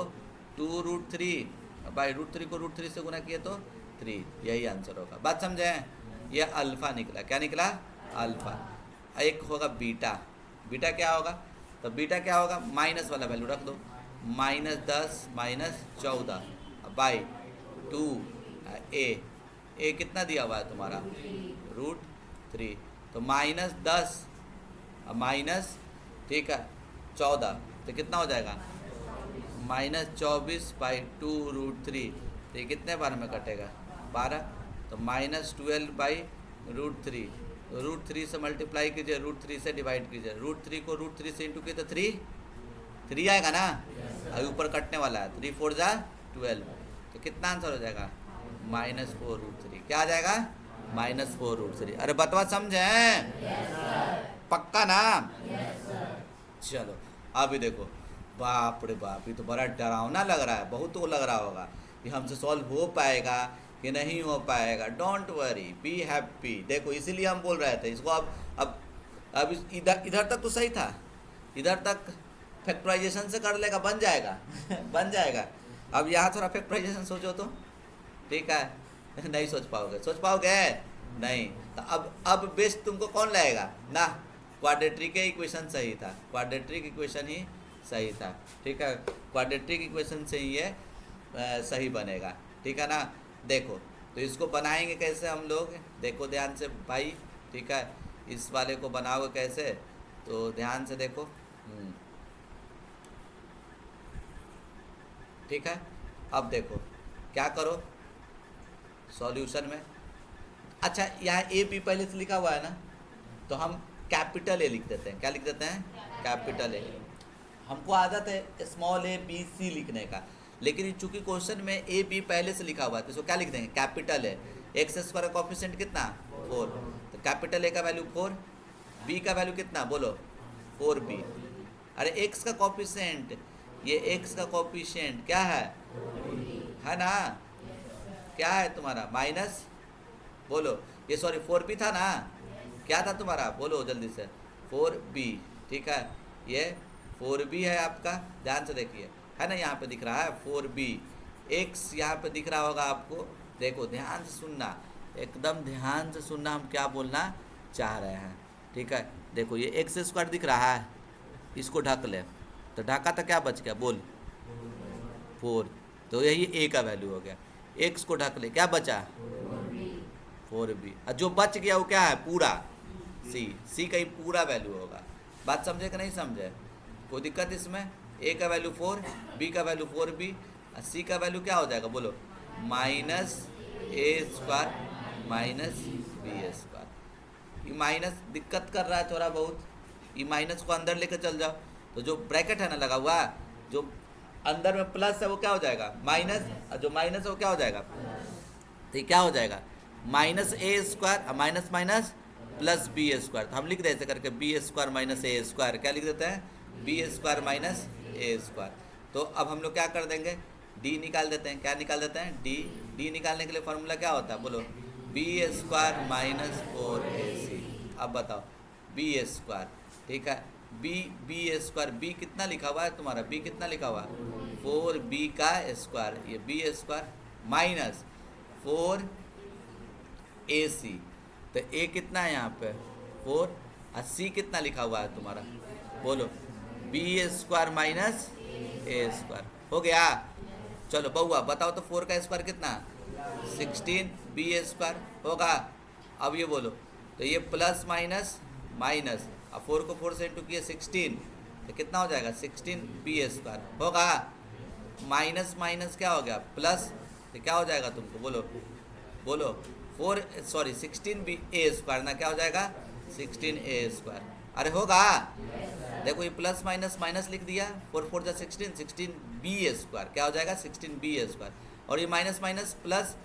2√3 बाई √3 को √3 से गुना किए तो 3, यही आंसर होगा। बात समझे, ये अल्फ़ा निकला, क्या निकला अल्फ़ा। एक होगा बीटा, बीटा क्या होगा, तो बीटा क्या होगा माइनस वाला वैल्यू रख दो, -10 -14 बाई 2 ए कितना दिया हुआ है तुम्हारा √3, तो -10 माइनस, ठीक है 14, तो कितना हो जाएगा -24 बाई 2√3। तो ये कितने बार में कटेगा 12, तो -12 बाई √3, तो √3 से मल्टीप्लाई कीजिए, √3 से डिवाइड कीजिए, √3 को √3 से इंटू किए तो 3 आएगा ना, अभी ऊपर कटने वाला है, 3 4 = 12। तो कितना आंसर हो जाएगा -4√3, क्या आ जाएगा -4√3। अरे बतवा समझे पक्का ना? चलो अभी देखो, बाप रे बाप, ये तो बड़ा डरावना लग रहा है, बहुत तो लग रहा होगा कि हमसे सॉल्व हो पाएगा कि नहीं हो पाएगा। Don't worry, be happy. देखो इसीलिए हम बोल रहे थे इसको। अब इधर इधर तक तो सही था, इधर तक फैक्टराइजेशन से कर लेगा, बन जाएगा बन जाएगा। अब यहाँ थोड़ा फैक्टराइजेशन सोचो तो, ठीक है नहीं सोच पाओगे नहीं। तो अब बेस्ट तुमको कौन लाएगा ना? क्वाड्रेटिक इक्वेशन सही था, क्वाड्रेटिक इक्वेशन ही सही था, ठीक है। क्वाड्रेटिक इक्वेशन से ही ये सही बनेगा, ठीक है ना। देखो तो इसको बनाएंगे कैसे हम लोग, देखो ध्यान से भाई, ठीक है। इस वाले को बनाओगे कैसे, तो ध्यान से देखो, ठीक है। अब देखो क्या करो सॉल्यूशन में। अच्छा यहाँ ए बी पहले से लिखा हुआ है ना, तो हम कैपिटल ए लिख देते हैं। क्या लिख देते हैं? Capital A. हमको आदत है स्मॉल ए बी सी लिखने का, लेकिन चूंकि क्वेश्चन में ए बी पहले से लिखा हुआ है तो इसको क्या लिख देंगे? Capital A. एक्स स्क्वायर का कोफिशिएंट कितना? 4। तो कैपिटल ए का वैल्यू 4, बी का वैल्यू कितना बोलो? 4b। अरे एक्स का कोफिशिएंट, ये एक्स का कोफिशिएंट क्या है ना? क्या है तुम्हारा? माइनस, बोलो ये सॉरी 4b था ना, क्या था तुम्हारा बोलो जल्दी से? 4b, ठीक है। ये 4b है आपका, ध्यान से देखिए, है ना, यहाँ पे दिख रहा है 4b। x यहाँ पे दिख रहा होगा आपको, देखो ध्यान से सुनना, एकदम ध्यान से सुनना हम क्या बोलना चाह रहे हैं, ठीक है। देखो ये एक्स स्क्वायर दिख रहा है, इसको ढक ले, तो ढका तो क्या बच गया बोल? 4। तो यही a का वैल्यू हो गया। x को ढक ले, क्या बचा? 4b। और जो बच गया वो क्या है? पूरा c का ही पूरा वैल्यू होगा। बात समझे कि नहीं समझे? कोई दिक्कत इसमें? a का वैल्यू 4, b का वैल्यू 4b, और c का वैल्यू क्या हो जाएगा बोलो? -a² -b²। ये माइनस दिक्कत कर रहा है थोड़ा बहुत, ये माइनस को अंदर लेकर चल जाओ, तो जो ब्रैकेट है ना लगा हुआ, जो अंदर में प्लस है वो क्या हो जाएगा? माइनस, और जो माइनस है वो क्या हो जाएगा? तो ये क्या हो जाएगा? -a² minus minus plus b²। तो हम लिख दे ऐसे करके b² - a²। क्या लिख देते हैं? b² - a²। तो अब हम लोग क्या कर देंगे? d निकाल देते हैं। क्या निकाल देते हैं? d निकालने के लिए फॉर्मूला क्या होता है बोलो? b² - 4ac। अब बताओ b², ठीक है। b² b कितना लिखा हुआ है तुम्हारा? b कितना लिखा हुआ है? 4b का स्क्वायर, ये b² माइनस 4ac। तो a कितना है यहाँ पे? 4, और c कितना लिखा हुआ है तुम्हारा बोलो? b² - a²। हो गया? चलो बउआ बताओ तो 4 का स्क्वायर कितना? 16 b² होगा। अब ये बोलो, तो ये प्लस माइनस माइनस, अब 4 को 4 से इंटू किए 16, तो कितना हो जाएगा? 16 b² होगा। माइनस माइनस क्या हो गया? प्लस, तो क्या हो जाएगा तुमको बोलो? 16 a² ना, क्या हो जाएगा? 16 a²। अरे होगा? देखो ये प्लस माइनस माइनस लिख दिया, 4 4 जा 16, 16 b²। क्या हो जाएगा? 16 b²। और ये माइनस माइनस प्लस,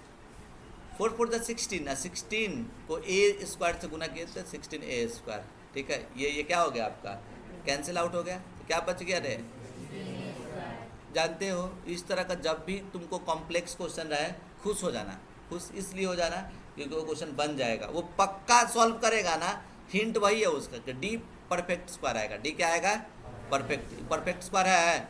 4 4 जा 16 ना, 16 को a² से गुना किए थे 16 a², ठीक है। ये क्या हो गया आपका? कैंसिल आउट हो गया। तो क्या बच गया रे? जानते हो इस तरह का जब भी तुमको कॉम्प्लेक्स क्वेश्चन रहे, खुश हो जाना। खुश इसलिए हो जाना क्योंकि वो क्वेश्चन बन जाएगा, वो पक्का सॉल्व करेगा ना। हिंट वही है उसका कि डी परफेक्ट स्क्वायर आएगा। डी क्या आएगा? परफेक्ट स्क्वायर है।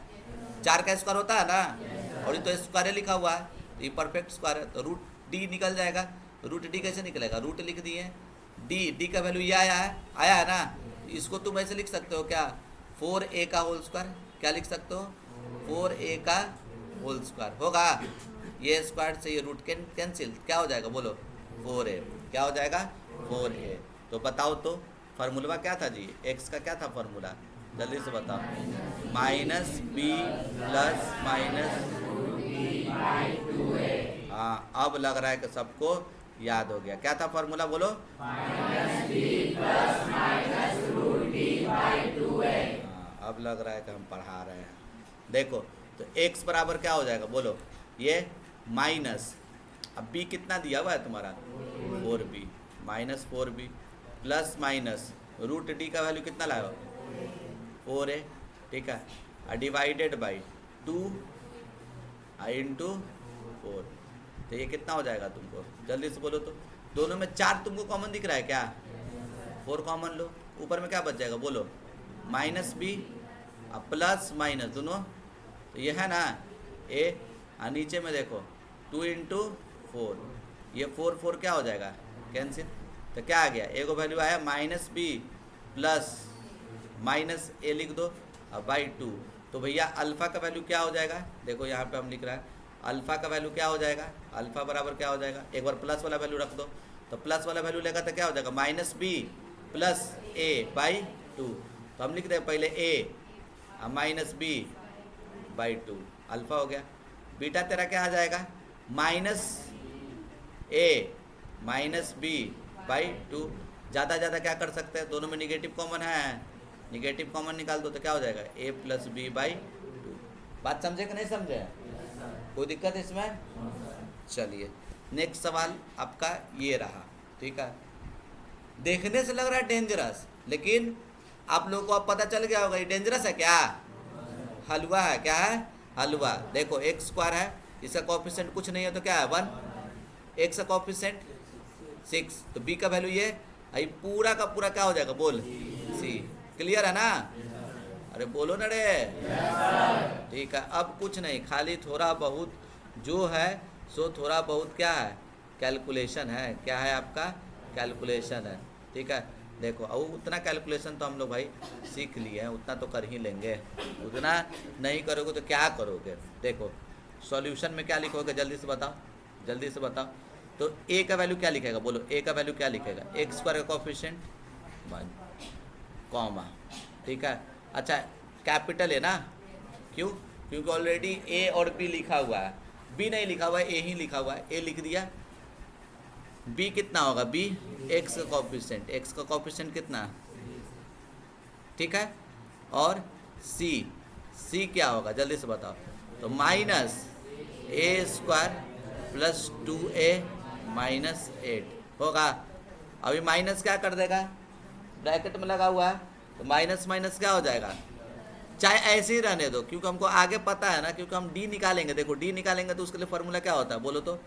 4 का स्क्वायर होता है ना, और ये तो स्क्वायर लिखा हुआ है, तो ये परफेक्ट स्क्वायर है, तो रूट डी निकल जाएगा। रूट डी कैसे निकलेगा? रूट लिख दिए, डी का वैल्यू ये आया है ना। इसको तुम ऐसे लिख सकते हो क्या? 4a का होल स्क्वायर। क्या लिख सकते हो? 4a का होल स्क्वायर होगा। ये स्क्वायर से ये रूट कैंसिल, क्या हो जाएगा बोलो? 4a। क्या हो जाएगा? 4a। तो बताओ तो फार्मूला क्या था जी? x का क्या था फार्मूला? जल्दी से बताओ। -b + हाँ, अब लग रहा है कि सबको याद हो गया। क्या था फार्मूला बोलो? -b + √d/2a। हाँ, अब लग रहा है कि हम पढ़ा रहे हैं। देखो तो x बराबर क्या हो जाएगा बोलो? ये माइनस, अब b कितना दिया हुआ है तुम्हारा? 4b minus 4b plus minus root D का वैल्यू कितना लाओ 4a, ठीक है, डिवाइडेड बाई 2 इंटू 4। तो ये कितना हो जाएगा तुमको, जल्दी से बोलो तो। दोनों में 4 तुमको कॉमन दिख रहा है क्या, 4 कॉमन लो, ऊपर में क्या बच जाएगा बोलो, माइनस बी प्लस माइनस दोनों, तो ये है ना ए, और नीचे में देखो 2 इंटू 4, ये 4 4 क्या हो जाएगा कैंसिल, तो क्या आ गया, ए को वैल्यू आया माइनस बी प्लस माइनस ए लिख दो अब बाई 2। तो भैया अल्फ़ा का वैल्यू क्या हो जाएगा, देखो यहाँ पे हम लिख रहा है अल्फ़ा का वैल्यू क्या हो जाएगा, अल्फ़ा बराबर क्या हो जाएगा, एक बार प्लस वाला वैल्यू रख दो, तो प्लस वाला वैल्यू लेगा तो क्या हो जाएगा minus B plus A by 2। तो हम लिख रहे हैं पहले A minus B by 2, alpha हो गया। बीटा तेरा क्या आ जाएगा minus A minus B by 2। ज़्यादा ज़्यादा क्या कर सकते हैं, दोनों में निगेटिव कॉमन है, निगेटिव कॉमन निकाल दो तो क्या हो जाएगा ए प्लस बी बाई 2। बात समझे कि नहीं समझे, कोई दिक्कत है इसमें। चलिए नेक्स्ट सवाल आपका ये रहा, ठीक है, देखने से लग रहा है डेंजरस, लेकिन आप लोगों को अब पता चल गया होगा ये डेंजरस है क्या, हलवा है, क्या है हलवा। देखो एक्स स्क्वायर है, इसका कोएफिशिएंट कुछ नहीं है तो क्या है 1, एक्स का कोएफिशिएंट 6, तो बी का वैल्यू ये, आई पूरा का पूरा क्या हो जाएगा बोल सी, क्लियर है ना, अरे बोलो ना रे, ठीक है। अब कुछ नहीं, खाली थोड़ा बहुत जो है सो थोड़ा बहुत क्या है कैलकुलेशन है, क्या है आपका कैलकुलेशन है, ठीक है। देखो अब उतना कैलकुलेशन तो हम लोग भाई सीख लिए हैं, उतना तो कर ही लेंगे, उतना नहीं करोगे तो क्या करोगे। देखो सॉल्यूशन में क्या लिखोगे जल्दी से बताओ, जल्दी से बताओ। तो ए का वैल्यू क्या लिखेगा बोलो, ए का वैल्यू क्या लिखेगा, एक्स स्क्वायर का कोएफिशिएंट 1 कॉमा, ठीक है। अच्छा कैपिटल है ना, क्यों, क्योंकि ऑलरेडी ए और बी लिखा हुआ है, बी नहीं लिखा हुआ है ए ही लिखा हुआ है, ए लिख दिया। बी कितना होगा, बी एक्स का कोएफिशिएंट, एक्स का कोएफिशिएंट कितना, ठीक है। और सी, सी क्या होगा जल्दी से बताओ, तो माइनस ए स्क्वायर प्लस 2a माइनस 8 होगा। अभी माइनस क्या कर देगा, ब्रैकेट में लगा हुआ है, तो माइनस माइनस क्या हो जाएगा, चाहे ऐसे ही रहने दो क्योंकि हमको आगे पता है ना, क्योंकि हम डी निकालेंगे। देखो डी निकालेंगे तो उसके लिए फॉर्मूला क्या होता है बोलो तो,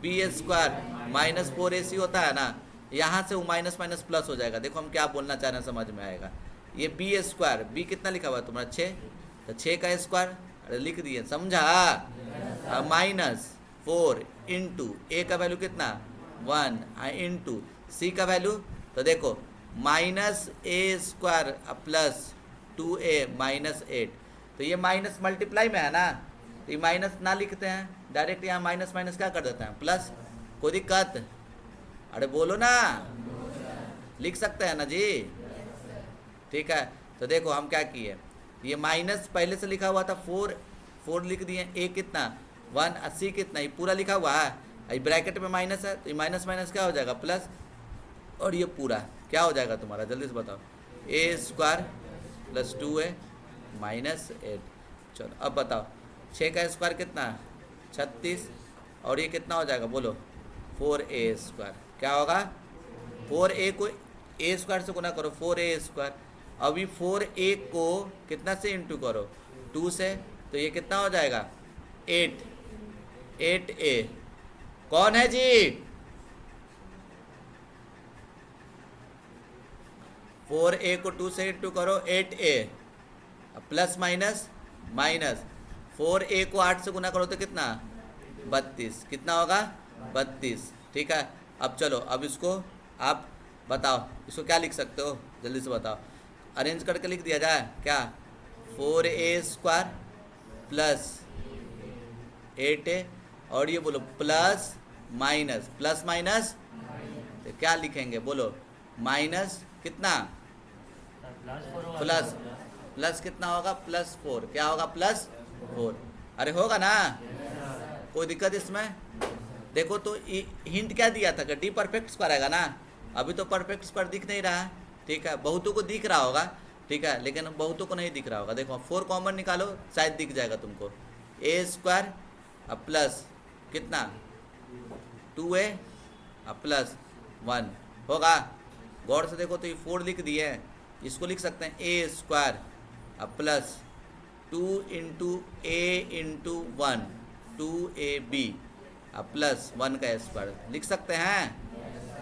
बी स्क्वायर माइनस 4ac होता है ना, यहाँ से वो माइनस माइनस प्लस हो जाएगा। देखो हम क्या बोलना चाह रहे हैं समझ में आएगा। ये बी स्क्वायर, बी कितना लिखा हुआ है तुम्हारा 6, तो 6 का स्क्वायर, अरे लिख दिए समझा, माइनस 4 इंटू ए का वैल्यू कितना 1 इंटू सी का वैल्यू, तो देखो माइनस ए स्क्वायर प्लस 2a माइनस 8, तो ये माइनस मल्टीप्लाई में है ना, तो ये माइनस ना लिखते हैं डायरेक्ट, यहाँ माइनस माइनस क्या कर देते हैं प्लस, कोई दिक्कत, अरे बोलो ना, लिख सकते हैं ना जी, ठीक है। तो देखो हम क्या किए, ये माइनस पहले से लिखा हुआ था 4 लिख दिए, ए कितना 1, सी कितना, ये पूरा लिखा हुआ है, ये ब्रैकेट में माइनस है, तो ये माइनस माइनस क्या हो जाएगा प्लस, और ये पूरा क्या हो जाएगा तुम्हारा जल्दी से बताओ, ए स्क्वायर प्लस 2a माइनस 8। चलो अब बताओ 6 का स्क्वायर कितना 36, और ये कितना हो जाएगा बोलो 4a स्क्वायर, क्या होगा 4a को a स्क्वायर से गुना करो 4a स्क्वायर, अभी 4a को कितना से इंटू करो 2 से, तो ये कितना हो जाएगा 8a। कौन है जी, 4a को 2 से इंटू करो 8a, plus minus minus, 4a को 8 से गुना करो तो कितना 32, कितना होगा 32, ठीक है। अब चलो अब इसको आप बताओ, इसको क्या लिख सकते हो जल्दी से बताओ, अरेंज करके लिख दिया जाए क्या, 4a स्क्वायर प्लस 8a, और ये बोलो प्लस माइनस, प्लस माइनस तो क्या लिखेंगे बोलो, माइनस कितना प्लस, प्लस कितना होगा प्लस 4, क्या होगा प्लस 4, अरे होगा ना, कोई दिक्कत इसमें। देखो तो हिंट क्या दिया था कि डी परफेक्ट स्क्वायर आएगा ना, अभी तो परफेक्ट स्क्वायर दिख नहीं रहा, ठीक है, बहुतों को दिख रहा होगा, ठीक है, लेकिन बहुतों को नहीं दिख रहा होगा। देखो 4 कॉमन निकालो शायद दिख जाएगा तुमको, ए स्क्वायर प्लस कितना 2a प्लस 1 होगा। गौर से देखो तो ये 4 लिख दिए हैं, इसको लिख सकते हैं ए स्क्वायर अब प्लस 2 इंटू ए इंटू 1 2ab अब प्लस 1 का स्क्वायर लिख सकते हैं।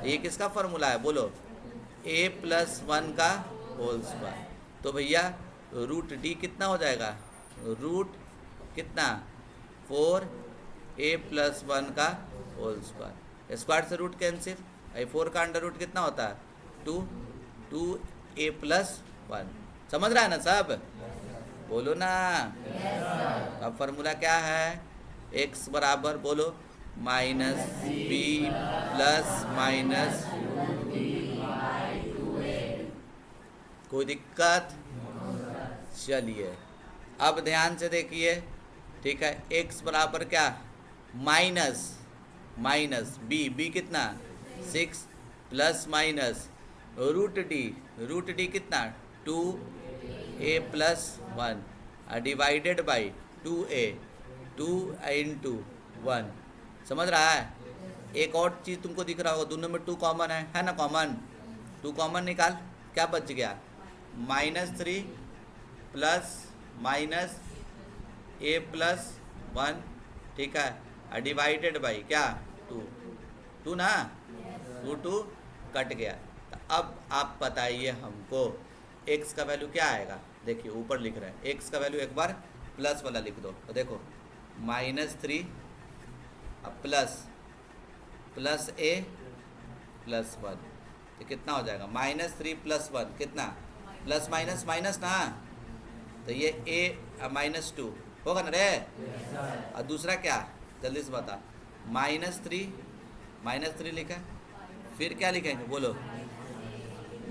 ये किसका फॉर्मूला है बोलो, a प्लस 1 का होल स्क्वायर। तो भैया रूट डी कितना हो जाएगा, रूट कितना 4a प्लस 1 का होल स्क्वायर, स्क्वायर से रूट कैंसिल, 4 का अंडर रूट कितना होता है 2 2a प्लस 1। समझ रहा है ना सब, बोलो ना। अब फॉर्मूला क्या है, x बराबर बोलो माइनस बी प्लस माइनस, कोई दिक्कत। चलिए अब ध्यान से देखिए, ठीक है, x बराबर क्या माइनस माइनस बी कितना 6 प्लस माइनस रूट डी कितना 2a plus 1 divided by 2a 2 into 1। समझ रहा है। एक और चीज़ तुमको दिख रहा होगा, दोनों में 2 कॉमन है ना, कॉमन 2 कॉमन निकाल, क्या बच गया -3 प्लस माइनस a प्लस 1, ठीक है, डिवाइडेड बाई क्या 2 ना, 2 कट गया। तो अब आप बताइए हमको x का वैल्यू क्या आएगा। देखिए ऊपर लिख रहे हैं x का वैल्यू, एक बार प्लस वाला लिख दो तो देखो -3 अब प्लस a प्लस 1, तो कितना हो जाएगा -3 प्लस 1 कितना प्लस माइनस माइनस ना, तो ये a -2 होगा ना रे। और दूसरा क्या जल्दी से बता, -3 लिखा, फिर क्या लिखेंगे बोलो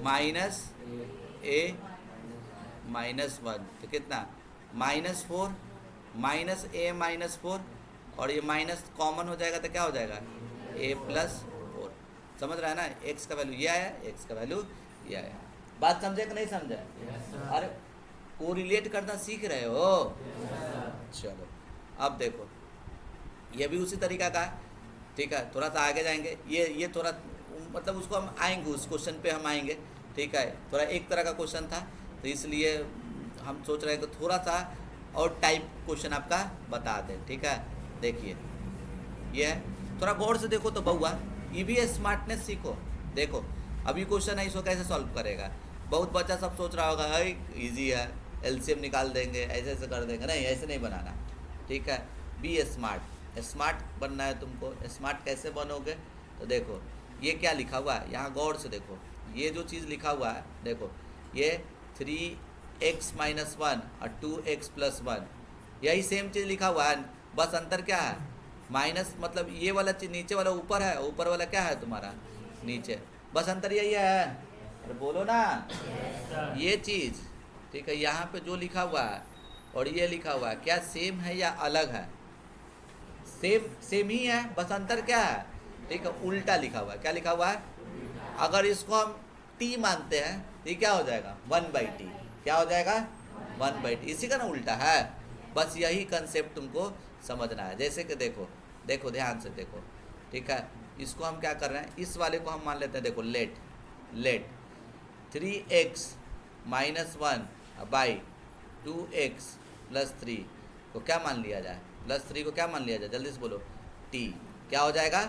-a -1, तो कितना -4 -a -4, और ये माइनस कॉमन हो जाएगा तो क्या हो जाएगा a प्लस 4। समझ रहा है ना, x का वैल्यू ये आया, x का वैल्यू ये आया। बात समझे कि नहीं समझे? अरे कोरिलेट करना सीख रहे हो। चलो अब देखो ये भी उसी तरीका का है, ठीक है, थोड़ा सा आगे जाएंगे, ये थोड़ा मतलब उसको हम आएंगे, उस क्वेश्चन पे हम आएंगे, ठीक है। थोड़ा एक तरह का क्वेश्चन था तो इसलिए हम सोच रहे हैं कि थोड़ा सा और टाइप क्वेश्चन आपका बता दें, ठीक है। देखिए ये है, थोड़ा गौर से देखो तो बउआ, ये भी स्मार्टनेस सीखो। देखो अभी क्वेश्चन है, इसको कैसे सॉल्व करेगा। बहुत बच्चा सब सोच रहा होगा अरे ईजी है, एलसीएम निकाल देंगे, ऐसे ऐसे कर देंगे, नहीं ऐसे नहीं बनाना, ठीक है। बी स्मार्ट बनना है तुमको। स्मार्ट कैसे बनोगे तो देखो ये क्या लिखा हुआ है, यहाँ गौर से देखो, ये जो चीज़ लिखा हुआ है देखो, ये 3x - 1 और 2x + 1, यही सेम चीज़ लिखा हुआ है, बस अंतर क्या है माइनस, मतलब ये वाला चीज़ नीचे वाला ऊपर है, ऊपर वाला क्या है तुम्हारा नीचे, बस अंतर यही है। अरे बोलो ना ये चीज़, ठीक है। यहाँ पे जो लिखा हुआ है और ये लिखा हुआ है क्या सेम है या अलग है, सेम ही है, बस अंतर क्या है, ठीक है, उल्टा लिखा हुआ है। क्या लिखा हुआ है, अगर इसको हम t मानते हैं तो ये क्या हो जाएगा 1/t, क्या हो जाएगा 1/t, इसी का ना उल्टा है। बस यही कंसेप्ट तुमको समझना है। जैसे कि देखो ध्यान से देखो, ठीक है, इसको हम क्या कर रहे हैं, इस वाले को हम मान लेते हैं, देखो लेट 3x - 1 बाई 2x + 3 को क्या मान लिया जाए, +3 को क्या मान लिया जाए, जल्दी से बोलो t, क्या हो जाएगा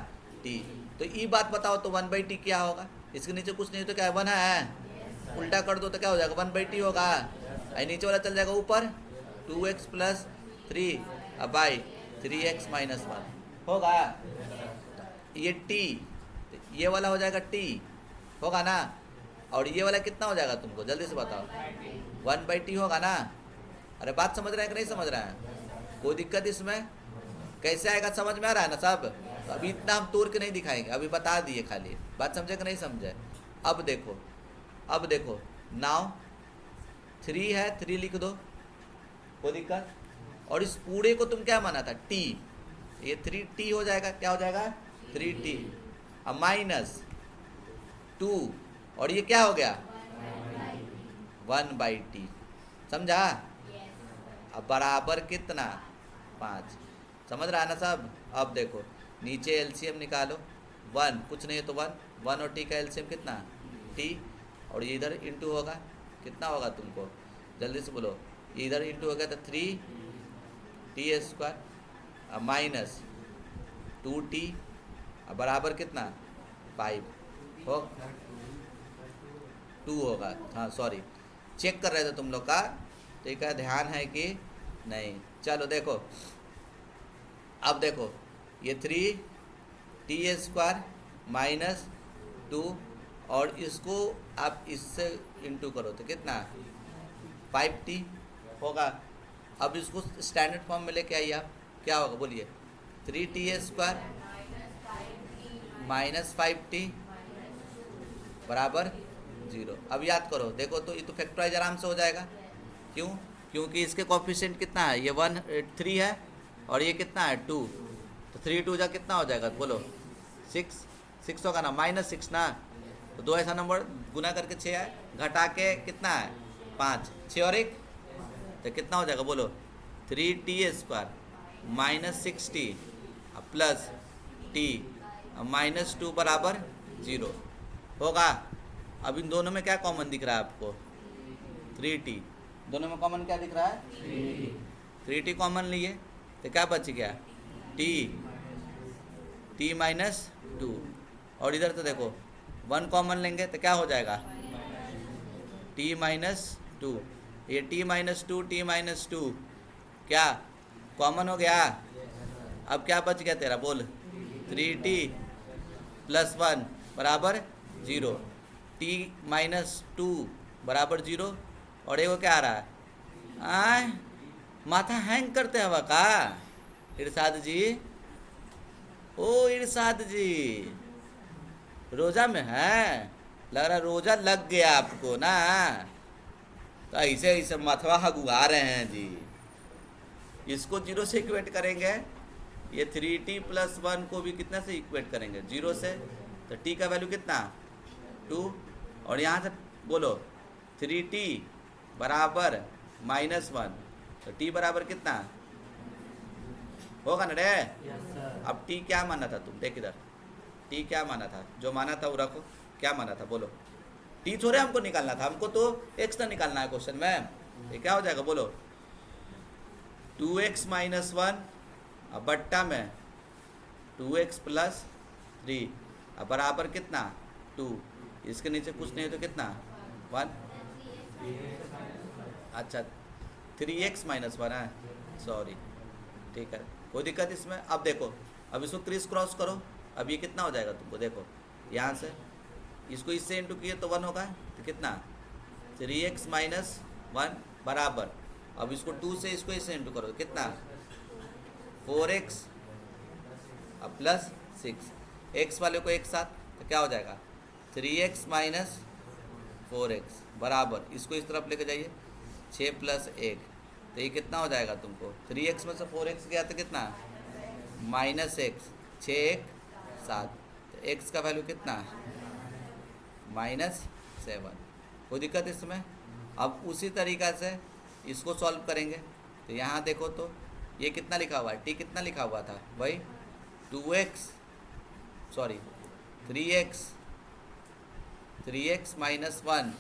t। तो ये बात बताओ तो 1/t क्या होगा, इसके नीचे कुछ नहीं तो क्या है 1 है, उल्टा कर दो तो क्या हो जाएगा 1/t होगा, नीचे वाला चल जाएगा ऊपर 2x + 3 बाई 3x - 1 होगा, ये t, ये वाला हो जाएगा t होगा ना, और ये वाला कितना हो जाएगा तुमको जल्दी से बताओ 1/t होगा ना। अरे बात समझ रहे हैं कि नहीं समझ रहे हैं, कोई दिक्कत इसमें, कैसे आएगा समझ में आ रहा है ना सब। तो अभी इतना हम तोड़ के नहीं दिखाएंगे, अभी बता दिए खाली, बात समझे कि नहीं समझे। अब देखो नाउ 3 है, 3 लिख दो, कोई दिक्कत, और इस पूरे को तुम क्या माना था t, ये 3t हो जाएगा, क्या हो जाएगा 3t, अब -2, और ये क्या हो गया 1/t, समझा। अब बराबर कितना 5, समझ रहा है ना सब। अब देखो नीचे एलसीएम निकालो, 1 कुछ नहीं है तो 1, 1 और टी का एलसीएम कितना, टी, और ये इधर इंटू होगा, कितना होगा तुमको जल्दी से बोलो, ये इधर इंटू हो गया तो 3t² माइनस 2t बराबर कितना 5 हो 2 होगा। हाँ सॉरी, चेक कर रहे थे तुम लोग का, ठीक है, ध्यान है कि नहीं। चलो देखो, अब देखो ये 3t² माइनस 2 और इसको आप इससे इंटू करो तो कितना 5t होगा। अब इसको स्टैंडर्ड फॉर्म में लेके आइए आप, क्या होगा बोलिए, 3t² माइनस 5t बराबर 0। अब याद करो, देखो तो ये तो फैक्टराइज आराम से हो जाएगा, क्यों, क्योंकि इसके कोफिशिएंट कितना है, ये 3 है और ये कितना है 2, तो 3 2 जा कितना हो जाएगा बोलो 6 होगा ना, -6 ना, तो 2 ऐसा नंबर गुना करके 6 है, घटा के कितना है 5, 6 और 1 तो कितना हो जाएगा बोलो 3t² minus 6t plus t minus 2 बराबर 0 होगा। अब इन दोनों में क्या कॉमन दिख रहा है आपको 3t, दोनों में कॉमन क्या दिख रहा है 3t कॉमन लिए तो क्या बच गया t माइनस 2, और इधर तो देखो 1 कॉमन लेंगे तो क्या हो जाएगा t माइनस 2, ये t माइनस 2 t माइनस 2 क्या कॉमन हो गया। अब क्या बच गया तेरा बोल 3t प्लस 1 बराबर 0, t माइनस 2 बराबर 0, और ये वो क्या आ रहा है आय माथा हैंग करते हवा का इरशाद जी, ओ इरशाद जी रोजा में है, लग रहा रोजा लग गया आपको ना, तो ऐसे ऐसे मथवा हगुआ रहे हैं जी। इसको 0 से इक्वेट करेंगे, ये 3t प्लस 1 को भी कितना से इक्वेट करेंगे 0 से, तो t का वैल्यू कितना 2, और यहाँ से बोलो 3t बराबर -1, तो t बराबर कितना होगा ना रे। अब t क्या माना था तुम, देख इधर t क्या माना था, जो माना था वो रखो, क्या माना था बोलो, t थोड़े हमको निकालना था, हमको तो x ना निकालना है क्वेश्चन में, ये क्या हो जाएगा बोलो 2x माइनस 1 अब बट्टा में 2x प्लस 3 अब बराबर कितना 2, इसके नीचे कुछ नहीं है तो कितना 1, अच्छा 3x माइनस 1 है, सॉरी ठीक है कोई दिक्कत इसमें। अब देखो, अब इसको क्रिस क्रॉस करो, अब ये कितना हो जाएगा तुमको देखो, यहाँ से इसको इससे इंटू किए तो 1 होगा, तो कितना 3x माइनस 1 बराबर, अब इसको 2 से इसको इससे इंटू करो कितना 4x अब प्लस 6, x वाले को एक साथ तो क्या हो जाएगा 3x माइनस 4x बराबर, इसको इस तरफ लेके जाइए 6 प्लस 1, तो ये कितना हो जाएगा तुमको 3x में से 4x गया तो कितना -x, 6 1 7, तो x का वैल्यू कितना -7, कोई दिक्कत इसमें। अब उसी तरीक़ा से इसको सॉल्व करेंगे, तो यहाँ देखो तो ये कितना लिखा हुआ है, t कितना लिखा हुआ था भाई 3x minus 1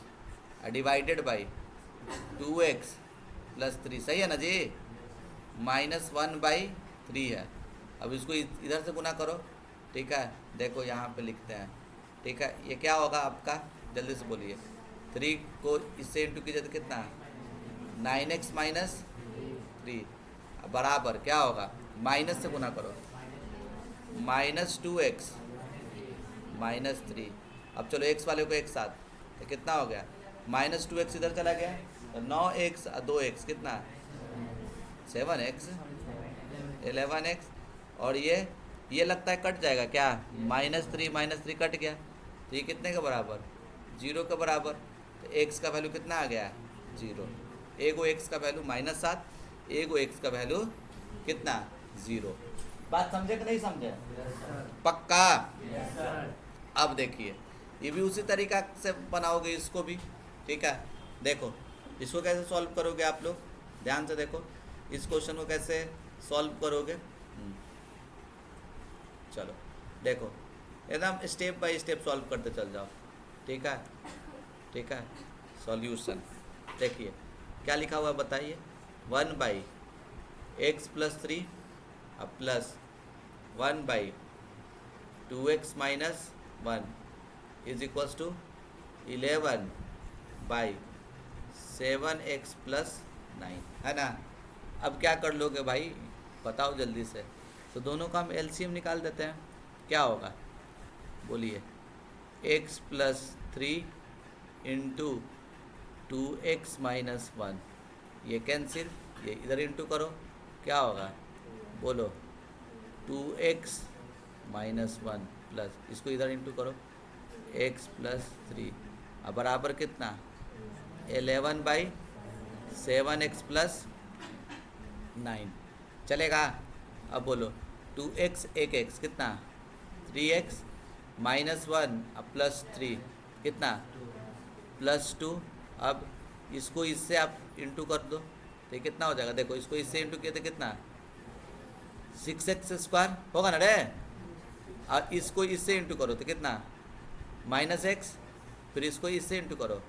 divided by 2x plus 3, सही है ना जी, -1/3 है। अब इसको इधर से गुना करो, ठीक है, देखो यहाँ पे लिखते हैं, ठीक है, ये क्या होगा आपका जल्दी से बोलिए, 3 को इससे इंटू कीजिए तो कितना 9x माइनस 3 बराबर क्या होगा, माइनस से गुना करो -2x माइनस 3, अब चलो x वाले को एक साथ तो कितना हो गया -2x इधर चला गया तो 9x 2x कितना 7x 11x, और ये लगता है कट जाएगा क्या -3 कट गया, तो ये कितने के बराबर 0 के बराबर, तो x का वैल्यू कितना आ गया 0, एगो x का वैल्यू -7, एगो x का वैल्यू कितना 0। बात समझे कि नहीं समझे पक्का। अब देखिए ये भी उसी तरीका से बनाओगे इसको भी, ठीक है, देखो इसको कैसे सॉल्व करोगे आप लोग, ध्यान से देखो इस क्वेश्चन को कैसे सॉल्व करोगे। चलो देखो एकदम स्टेप बाय स्टेप सॉल्व करते चल जाओ। ठीक है, ठीक है। सॉल्यूशन देखिए क्या लिखा हुआ है बताइए। 1/x+3 अब plus 1/2x-1 is equals to 11/7x+9 है ना। अब क्या कर लोगे भाई बताओ जल्दी से। तो दोनों का हम एलसीएम निकाल देते हैं। क्या होगा बोलिए। x+3 इंटू 2x-1 ये कैंसिल, ये इधर इंटू करो क्या होगा बोलो 2x-1 प्लस इसको इधर इंटू करो x+3 अब बराबर कितना 11/7x+9 चलेगा। अब बोलो 2x 1x कितना 3x-1 अब +3 कितना +2। अब इसको इससे आप इंटू कर दो तो कितना हो जाएगा देखो, इसको इससे इंटू किया तो कितना 6x² होगा ना रे। और इसको इससे इंटू करो तो कितना -x, फिर इसको इससे इंटू करो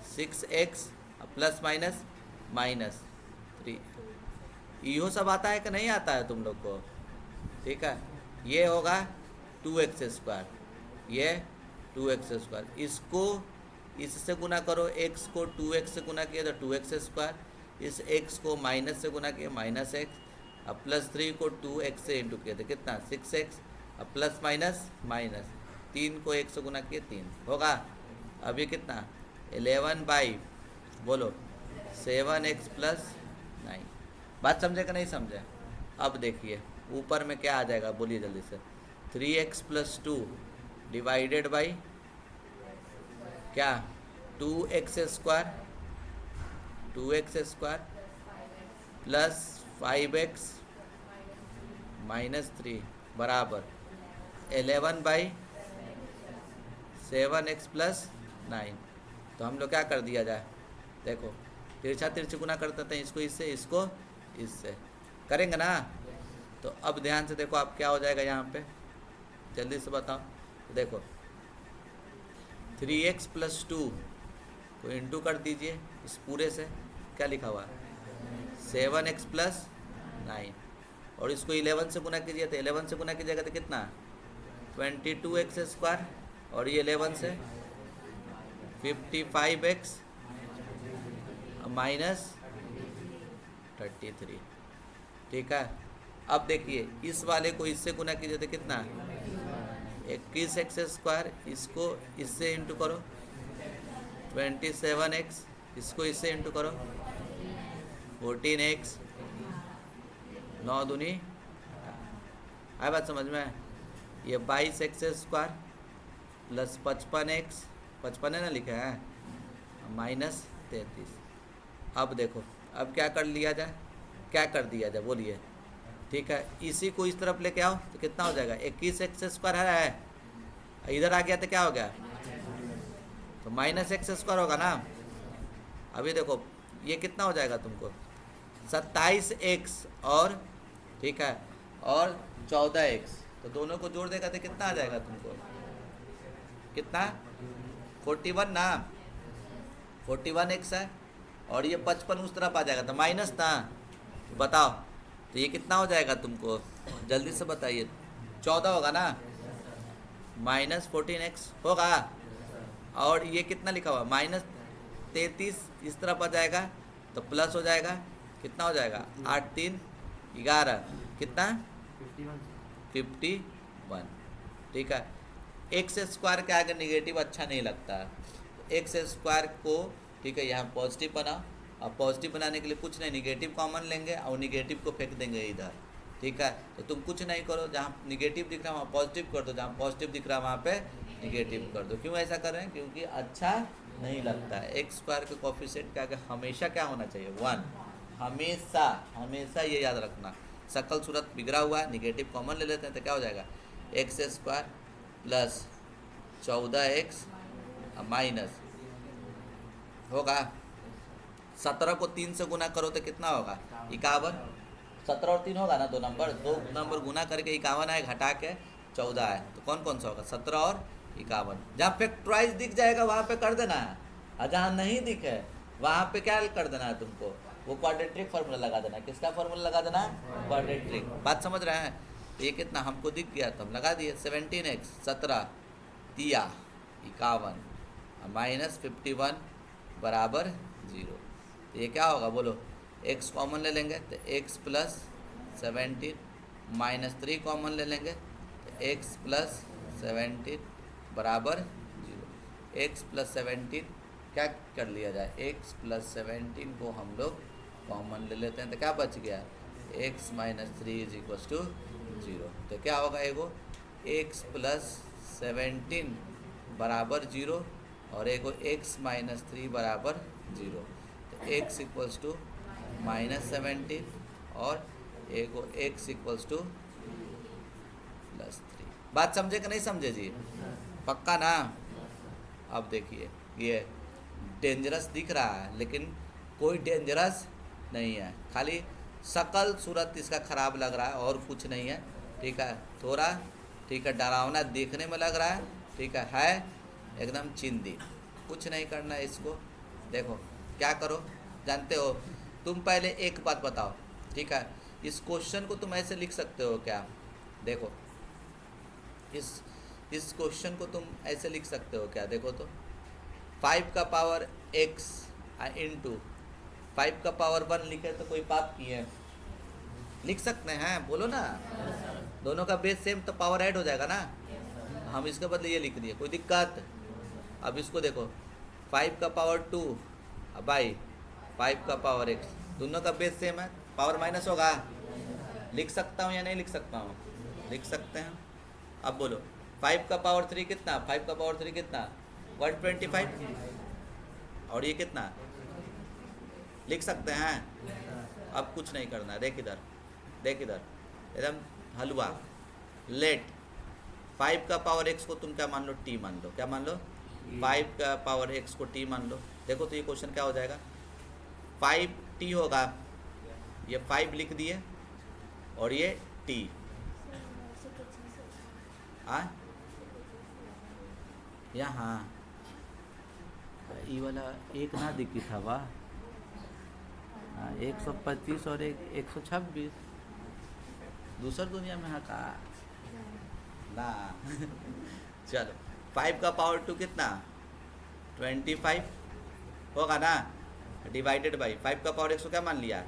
6x प्लस -3। इहो सब आता है कि नहीं आता है तुम लोग को। ठीक है, ये होगा 2x², ये 2x²। इसको इससे गुना करो, x को 2x से गुना किया तो 2x², इस x को माइनस से गुना किया -x, अब +3 को 2x से इंटू किया तो कितना 6x, अब प्लस माइनस 3 को 1 से गुना किए 3 होगा। अब ये कितना 11/7x+9। बात समझे कि नहीं समझे। अब देखिए ऊपर में क्या आ जाएगा बोलिए जल्दी से। 3x+2 डिवाइडेड बाई क्या 2x² प्लस 5x-3 बराबर 11/7x+9। तो हम लोग क्या कर दिया जाए देखो, तिरछा तिरछी गुना कर देते हैं, इसको इससे इसको इससे करेंगे ना। तो अब ध्यान से देखो आप क्या हो जाएगा यहाँ पे जल्दी से बताओ। तो देखो 3x+2 को इंटू कर दीजिए इस पूरे से, क्या लिखा हुआ है 7x+9, और इसको 11 से गुना कीजिए तो 11 से गुना कीजिएगा तो कितना 22x², और ये 11 से 55x-33। ठीक है। अब देखिए इस वाले को इससे गुना कीजिए तो कितना 21x², इसको इससे इंटू करो 27x, इसको इससे इंटू करो 14x, 9 दूनी आए बात समझ में। ये 22x² प्लस 55x, 55 है ना लिखा है, -33। अब देखो अब क्या कर लिया जाए, क्या कर दिया जाए बोलिए। ठीक है, इसी को इस तरफ लेके आओ तो कितना हो जाएगा 21x² है, इधर आ गया तो क्या हो गया तो -x² होगा ना। अभी देखो ये कितना हो जाएगा तुमको 27x और ठीक है और 14x, तो दोनों को जोड़ देगा तो कितना आ जाएगा तुमको कितना 41 ना, 41x है, और ये 55 उस तरफ आ जाएगा तो माइनस ना। तो बताओ तो ये कितना हो जाएगा तुमको जल्दी से बताइए। 14 होगा ना, -14x होगा, और ये कितना लिखा हुआ -33 इस तरफ आ जाएगा तो प्लस हो जाएगा, कितना हो जाएगा 8 3 11 कितना 51। ठीक है, x² के आगे निगेटिव अच्छा नहीं लगता है, x² को ठीक है यहाँ पॉजिटिव बनाओ, और पॉजिटिव बनाने के लिए कुछ नहीं निगेटिव कॉमन लेंगे और निगेटिव को फेंक देंगे इधर। ठीक है, तो तुम कुछ नहीं करो, जहाँ निगेटिव दिख रहा है वहाँ पॉजिटिव कर दो, जहाँ पॉजिटिव दिख रहा है वहाँ पे निगेटिव कर दो। क्यों ऐसा कर रहे हैं, क्योंकि अच्छा नहीं लगता है। x² के कोफिशिएंट के आगे हमेशा क्या होना चाहिए 1, हमेशा हमेशा ये याद रखना। शकल सूरत बिगड़ा हुआ है, निगेटिव कॉमन ले लेते हैं तो क्या हो जाएगा x² प्लस 14x माइनस होगा 17 को 3 से गुना करो तो कितना होगा 51। 17 और 3 होगा ना, 2 नंबर गुना करके 51 आए, घटा के 14 है, तो कौन कौन सा होगा? 17 और 51। जहाँ फैक्टराइज दिख जाएगा वहाँ पे कर देना है, और जहाँ नहीं दिखे वहाँ पे क्या कर देना है तुमको? वो क्वाड्रेटिक फार्मूला लगा देना है। किसका फार्मूला लगा देना है? क्वाड्रेटिक। बात समझ रहे हैं? तो ये कितना हमको दिख गया तो हम लगा दिए 17x 17 तिया 51 माइनस 51 बराबर 0। तो ये क्या होगा बोलो? x कॉमन ले लेंगे तो x प्लस 17 माइनस 3 कॉमन ले लेंगे तो x प्लस 17 बराबर 0। x प्लस 17 क्या कर लिया जाए? x प्लस 17 को हम लोग कॉमन ले लेते हैं तो क्या बच गया? x minus 3 is equal to 0। तो क्या होगा? एगो x प्लस 17 बराबर 0 और एगो x माइनस 3 बराबर 0। तो x इक्वल्स टू माइनस 17 और एगो x इक्वल्स टू प्लस 3। बात समझे कि नहीं समझे जी? पक्का ना? अब देखिए ये डेंजरस दिख रहा है लेकिन कोई डेंजरस नहीं है, खाली शकल सूरत इसका ख़राब लग रहा है और कुछ नहीं है। ठीक है, थोड़ा ठीक है डरावना देखने में लग रहा है। ठीक है एकदम चिंदी। कुछ नहीं करना है इसको। देखो क्या करो जानते हो? तुम पहले एक बात बताओ, ठीक है, इस क्वेश्चन को तुम ऐसे लिख सकते हो क्या? देखो इस क्वेश्चन को तुम ऐसे लिख सकते हो क्या? देखो तो 5 का पावर x इंटू 5 का पावर 1 लिखे तो कोई पाप किए? लिख सकते हैं, बोलो ना। दोनों का बेस सेम तो पावर ऐड हो जाएगा ना। हम इसके बदले ये लिख दिए, कोई दिक्कत? अब इसको देखो 5 का पावर 2 बाई 5 का पावर x, दोनों का बेस सेम है, पावर माइनस होगा। लिख सकता हूँ या नहीं लिख सकता हूँ? लिख सकते हैं। अब बोलो 5 का पावर 3 कितना? 5 का पावर 3 कितना? 125। और ये कितना? लिख सकते हैं। अब कुछ नहीं करना है। देख इधर, देख इधर, एकदम हलवा। लेट 5 का पावर x को तुम क्या मान लो? t मान लो। क्या मान लो? 5 का पावर x को t मान लो। देखो तो ये क्वेश्चन क्या हो जाएगा? 5t होगा, ये 5 लिख दिए और ये t। यहाँ ये वाला एक ना दिखी था वाह। 125 और एक 126 दूसर दुनिया में है का ना। चलो 5 का पावर 2 कितना? 25 होगा ना, डिवाइडेड बाई 5 का पावर 100 क्या मान लिया?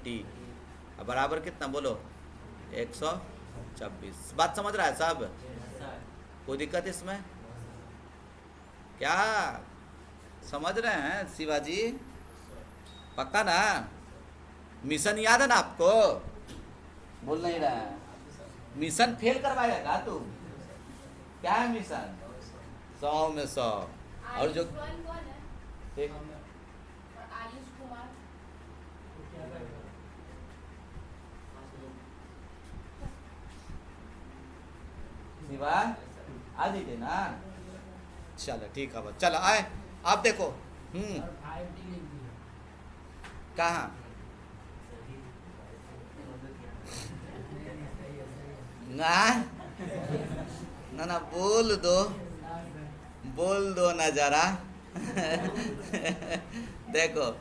t। अब बराबर कितना बोलो? 126। बात समझ रहा है सब? कोई दिक्कत इसमें? क्या समझ रहे हैं शिवाजी? पक्का ना? मिशन याद है ना आपको? बोल नहीं रहा है। मिशन फेल करवाएगा क्या तू? क्या है मिशन? 100 में 100। और जो शिवा आ दीजिए ना। चलो ठीक है, चलो आए। आप देखो कहाँ ना ना बोल दो ना जरा। देखो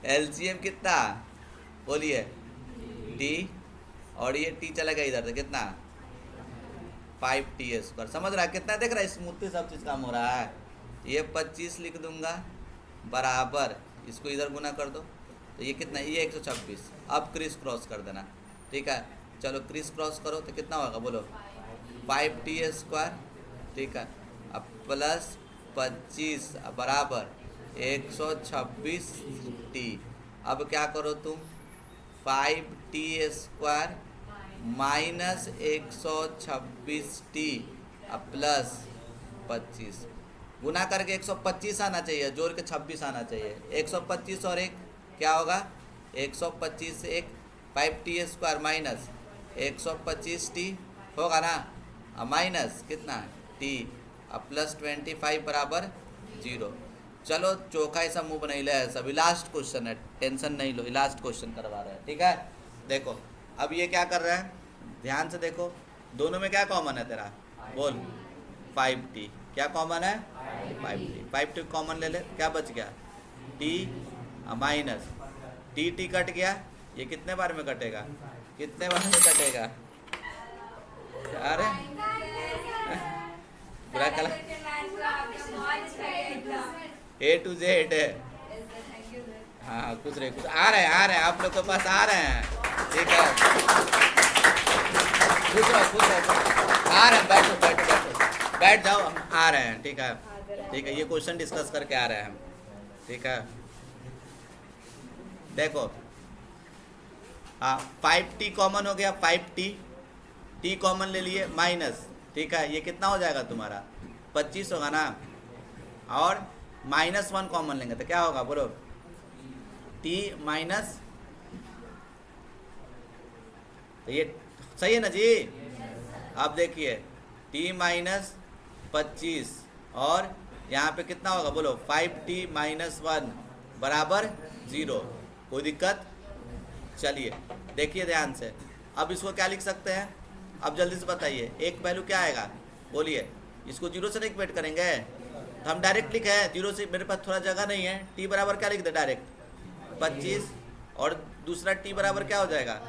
एलसीएम कितना बोलिए? टी और ये टी चला गया इधर तो कितना? 5t²। समझ रहा है कितना? देख रहा है स्मूथली सब चीज़ काम हो रहा है। ये 25 लिख दूंगा बराबर, इसको इधर गुना कर दो तो ये कितना? ये 126। अब क्रिस क्रॉस कर देना। ठीक है, चलो क्रिस क्रॉस करो तो कितना होगा बोलो? 5t²। ठीक है, अब प्लस 25 बराबर 126t। अब क्या करो तुम? 5t² माइनस 126t प्लस 25 गुना करके 125 आना चाहिए, जोड़ के 26 आना चाहिए। 125 और एक क्या होगा? 125 से एक 5t² माइनस 125t होगा ना, माइनस कितना? t प्लस 25 बराबर 0। चलो चौका ऐसा मुँह बनाई ले, सभी लास्ट क्वेश्चन है, टेंशन नहीं लो, लास्ट क्वेश्चन करवा रहे हैं। ठीक है, देखो अब ये क्या कर रहा है, ध्यान से देखो। दोनों में क्या कॉमन है तेरा, बोल। 5t क्या कॉमन है, 5t। 5t कॉमन ले ले, क्या बच गया, t माइनस टी कट गया। ये कितने बार में कटेगा, कितने बार में कटेगा, अरे पूरा कल A to Z है। हाँ कुछ रहे, कुछ आ रहे हैं आप लोग के पास आ रहे हैं, ठीक है। कुछ आ रहे हैं, बैठो बैठो बैठो, बैठ जाओ, हम आ रहे हैं, ठीक है। ठीक है, ये क्वेश्चन डिस्कस करके आ रहे हैं हम, ठीक है। देखो हाँ 5t कॉमन हो गया, 5t t कॉमन ले लिए माइनस, ठीक है। ये कितना हो जाएगा तुम्हारा 25 होगा ना, और -1 कॉमन लेंगे तो क्या होगा बोलो, t माइनस, तो ये सही है ना जी। अब देखिए t माइनस 25 और यहाँ पे कितना होगा बोलो, 5t माइनस 1 बराबर 0। कोई दिक्कत, चलिए देखिए ध्यान से। अब इसको क्या लिख सकते हैं, अब जल्दी से बताइए, एक वैल्यू क्या आएगा बोलिए। इसको 0 से नहीं इक्वेट करेंगे तो हम डायरेक्ट लिखे हैं 0 से, मेरे पास थोड़ा जगह नहीं है। t बराबर क्या लिख दे डायरेक्ट 25, और दूसरा t बराबर क्या हो जाएगा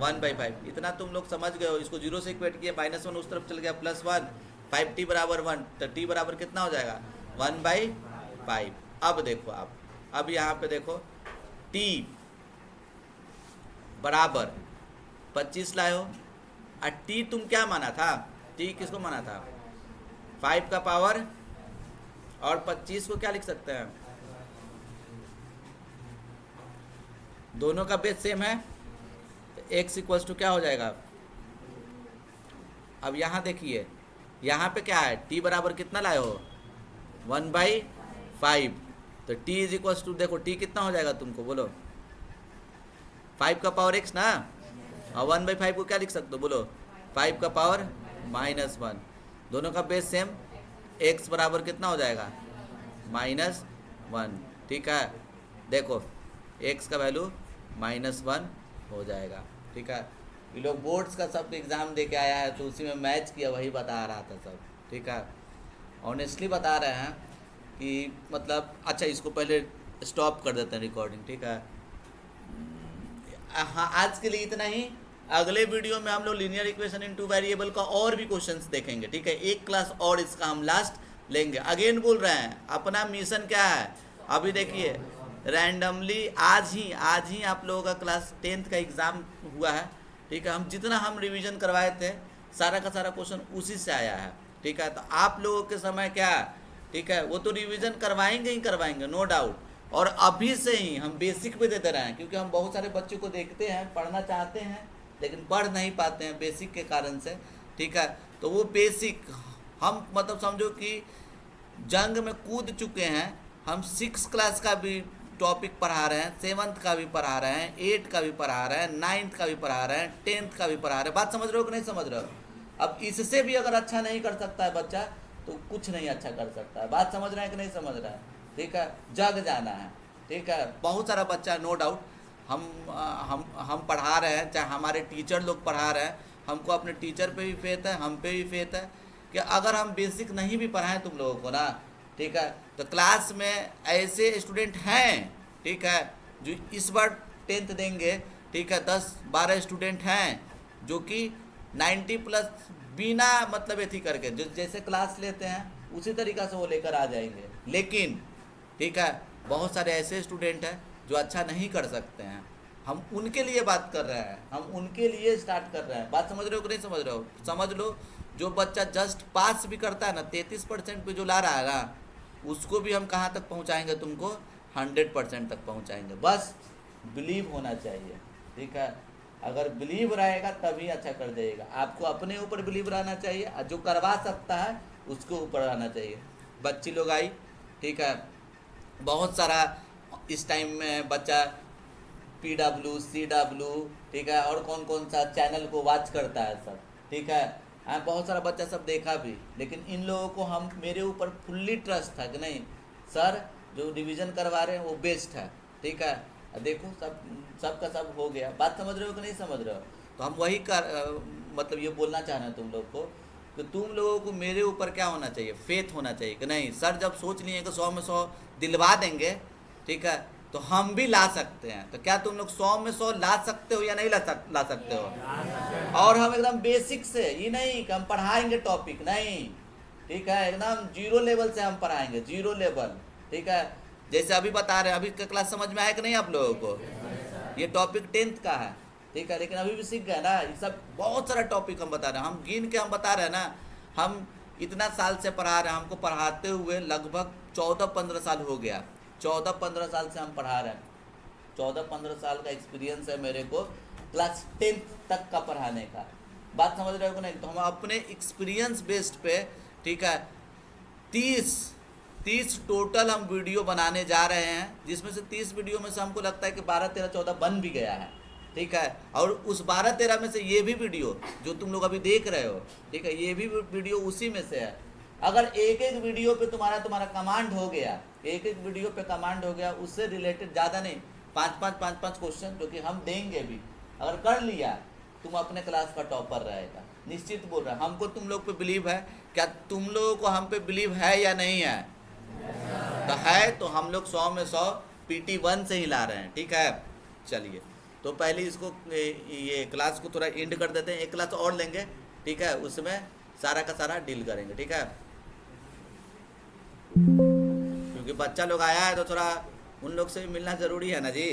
1/5। इतना तुम लोग समझ गए हो। इसको 0 से इक्वेट किए, -1 उस तरफ चल गया, +1, 5t बराबर 1, तो t बराबर कितना हो जाएगा 1/5। अब देखो आप, अब यहाँ पे देखो t बराबर 25 लाए हो, और t तुम क्या माना था, t किसको माना था 5 का पावर, और 25 को क्या लिख सकते हैं, दोनों का बेस सेम है, तो x इक्वल्स टू क्या हो जाएगा। अब यहाँ देखिए, यहाँ पे क्या है, t बराबर कितना लाए हो 1/5, तो t इज इक्वल्स टू, देखो t कितना हो जाएगा तुमको बोलो, 5 का पावर x ना, और 1/5 को क्या लिख सकते हो बोलो, 5 का पावर -1, दोनों का बेस सेम, x बराबर कितना हो जाएगा -1, ठीक है। देखो x का वैल्यू -1 हो जाएगा, ठीक है। ये लोग बोर्ड्स का सब एग्ज़ाम दे के आया है, तो उसी में मैच किया, वही बता रहा था सब, ठीक है। ऑनेस्टली बता रहे हैं कि मतलब, अच्छा इसको पहले स्टॉप कर देते हैं रिकॉर्डिंग, ठीक है। हाँ आज के लिए इतना ही। अगले वीडियो में हम लोग लीनियर इक्वेशन इन 2 वेरिएबल का और भी क्वेश्चंस देखेंगे, ठीक है। एक क्लास और इसका हम लास्ट लेंगे। अगेन बोल रहे हैं, अपना मिशन क्या है, अभी देखिए रैंडमली आज ही आप लोगों का क्लास 10th का एग्ज़ाम हुआ है, ठीक है। हम जितना हम रिवीजन करवाए थे, सारा का सारा क्वेश्चन उसी से आया है, ठीक है। तो आप लोगों के समय क्या, ठीक है, वो तो रिवीजन करवाएंगे ही करवाएंगे, नो डाउट। और अभी से ही हम बेसिक पे देते रहे हैं, क्योंकि हम बहुत सारे बच्चों को देखते हैं, पढ़ना चाहते हैं लेकिन पढ़ नहीं पाते हैं बेसिक के कारण से, ठीक है। तो वो बेसिक हम मतलब समझो कि जंग में कूद चुके हैं। हम 6 क्लास का भी टॉपिक पढ़ा रहे हैं, 7th का भी पढ़ा रहे हैं, 8 का भी पढ़ा रहे हैं, 9th का भी पढ़ा रहे हैं, 10th का भी पढ़ा रहे हैं। बात समझ रहे हो कि नहीं समझ रहे हो। अब इससे भी अगर अच्छा नहीं कर सकता है बच्चा, तो कुछ नहीं अच्छा कर सकता है। बात समझ रहे हैं कि नहीं समझ रहा है, ठीक है। जग जाना है, ठीक है। बहुत सारा बच्चा, नो डाउट, हम पढ़ा रहे हैं, चाहे हमारे टीचर लोग पढ़ा रहे हैं, हमको अपने टीचर पे भी फेथ है, हम पे भी फेथ है कि अगर हम बेसिक नहीं भी पढ़ाएं तुम लोगों को ना, ठीक है, तो क्लास में ऐसे स्टूडेंट हैं, ठीक है, जो इस बार 10th देंगे, ठीक है। 10-12 स्टूडेंट हैं जो कि 90+ बिना मतलब एथी करके, जो जैसे क्लास लेते हैं उसी तरीक़ा से वो लेकर आ जाएंगे। लेकिन ठीक है, बहुत सारे ऐसे स्टूडेंट हैं जो अच्छा नहीं कर सकते हैं। हम उनके लिए बात कर रहे हैं, हम उनके लिए स्टार्ट कर रहे हैं। बात समझ रहे हो कि नहीं समझ रहे हो। समझ लो, जो बच्चा जस्ट पास भी करता है ना, 33% पे जो ला रहा है ना, उसको भी हम कहाँ तक पहुँचाएंगे, तुमको 100% तक पहुँचाएंगे। बस बिलीव होना चाहिए, ठीक है। अगर बिलीव रहेगा तभी अच्छा कर जाइएगा। आपको अपने ऊपर बिलीव रहना चाहिए, और जो करवा सकता है उसके ऊपर रहना चाहिए। बच्ची लोग आई, ठीक है, बहुत सारा इस टाइम में बच्चा PW, CW, ठीक है, और कौन कौन सा चैनल को वॉच करता है सब, ठीक है। बहुत सारा बच्चा सब देखा भी, लेकिन इन लोगों को हम, मेरे ऊपर फुल्ली ट्रस्ट था कि नहीं सर जो रिवीजन करवा रहे हैं वो बेस्ट है, ठीक है। देखो सब का सब हो गया। बात समझ रहे हो कि नहीं समझ रहे हो। तो हम वही मतलब ये बोलना चाह रहे हैं तुम लोग को कि तुम लोगों को मेरे ऊपर क्या होना चाहिए, फेथ होना चाहिए कि नहीं सर जब सोच लिए कि 100 में 100 दिलवा देंगे, ठीक है, तो हम भी ला सकते हैं। तो क्या तुम लोग 100 में 100 ला सकते हो या नहीं ला सकते हो? और हम एकदम बेसिक से, ये नहीं कि हम पढ़ाएंगे टॉपिक, नहीं, ठीक है, एकदम जीरो लेवल से हम पढ़ाएंगे, जीरो लेवल, ठीक है। जैसे अभी बता रहे हैं, अभी का क्लास समझ में आया कि नहीं आप लोगों को? ये टॉपिक 10th का है, ठीक है, लेकिन अभी भी सीख गए ना। ये सब बहुत सारा टॉपिक हम बता रहे हैं, हम गिन के हम बता रहे हैं ना। हम इतना साल से पढ़ा रहे हैं, हमको पढ़ाते हुए लगभग 14-15 साल हो गया। 14-15 साल से हम पढ़ा रहे हैं, 14-15 साल का एक्सपीरियंस है मेरे को क्लास 10th तक का पढ़ाने का। बात समझ रहे हो कि नहीं? तो हम अपने एक्सपीरियंस बेस्ड पे, ठीक है, 30 टोटल हम वीडियो बनाने जा रहे हैं, जिसमें से 30 वीडियो में से हमको लगता है कि 12, 13, 14 बन भी गया है, ठीक है। और उस 12-13 में से ये भी वीडियो जो तुम लोग अभी देख रहे हो, ठीक है, ये भी वीडियो उसी में से है। अगर एक एक वीडियो पे तुम्हारा कमांड हो गया, एक एक वीडियो पे कमांड हो गया, उससे रिलेटेड ज़्यादा नहीं, 5-5 क्वेश्चन जो कि हम देंगे भी, अगर कर लिया तुम अपने क्लास का टॉपर रहेगा, निश्चित बोल रहा है। हमको तुम लोग पे बिलीव है, क्या तुम लोगों को हम पे बिलीव है या नहीं है? तो है, तो हम लोग 100 में 100 PT1 से ही ला रहे हैं, ठीक है। चलिए, तो पहले इसको ये क्लास को थोड़ा एंड कर देते हैं, एक क्लास और लेंगे, ठीक है, उसमें सारा का सारा डील करेंगे, ठीक है। क्योंकि बच्चा लोग आया है तो थोड़ा उन लोग से भी मिलना ज़रूरी है ना जी।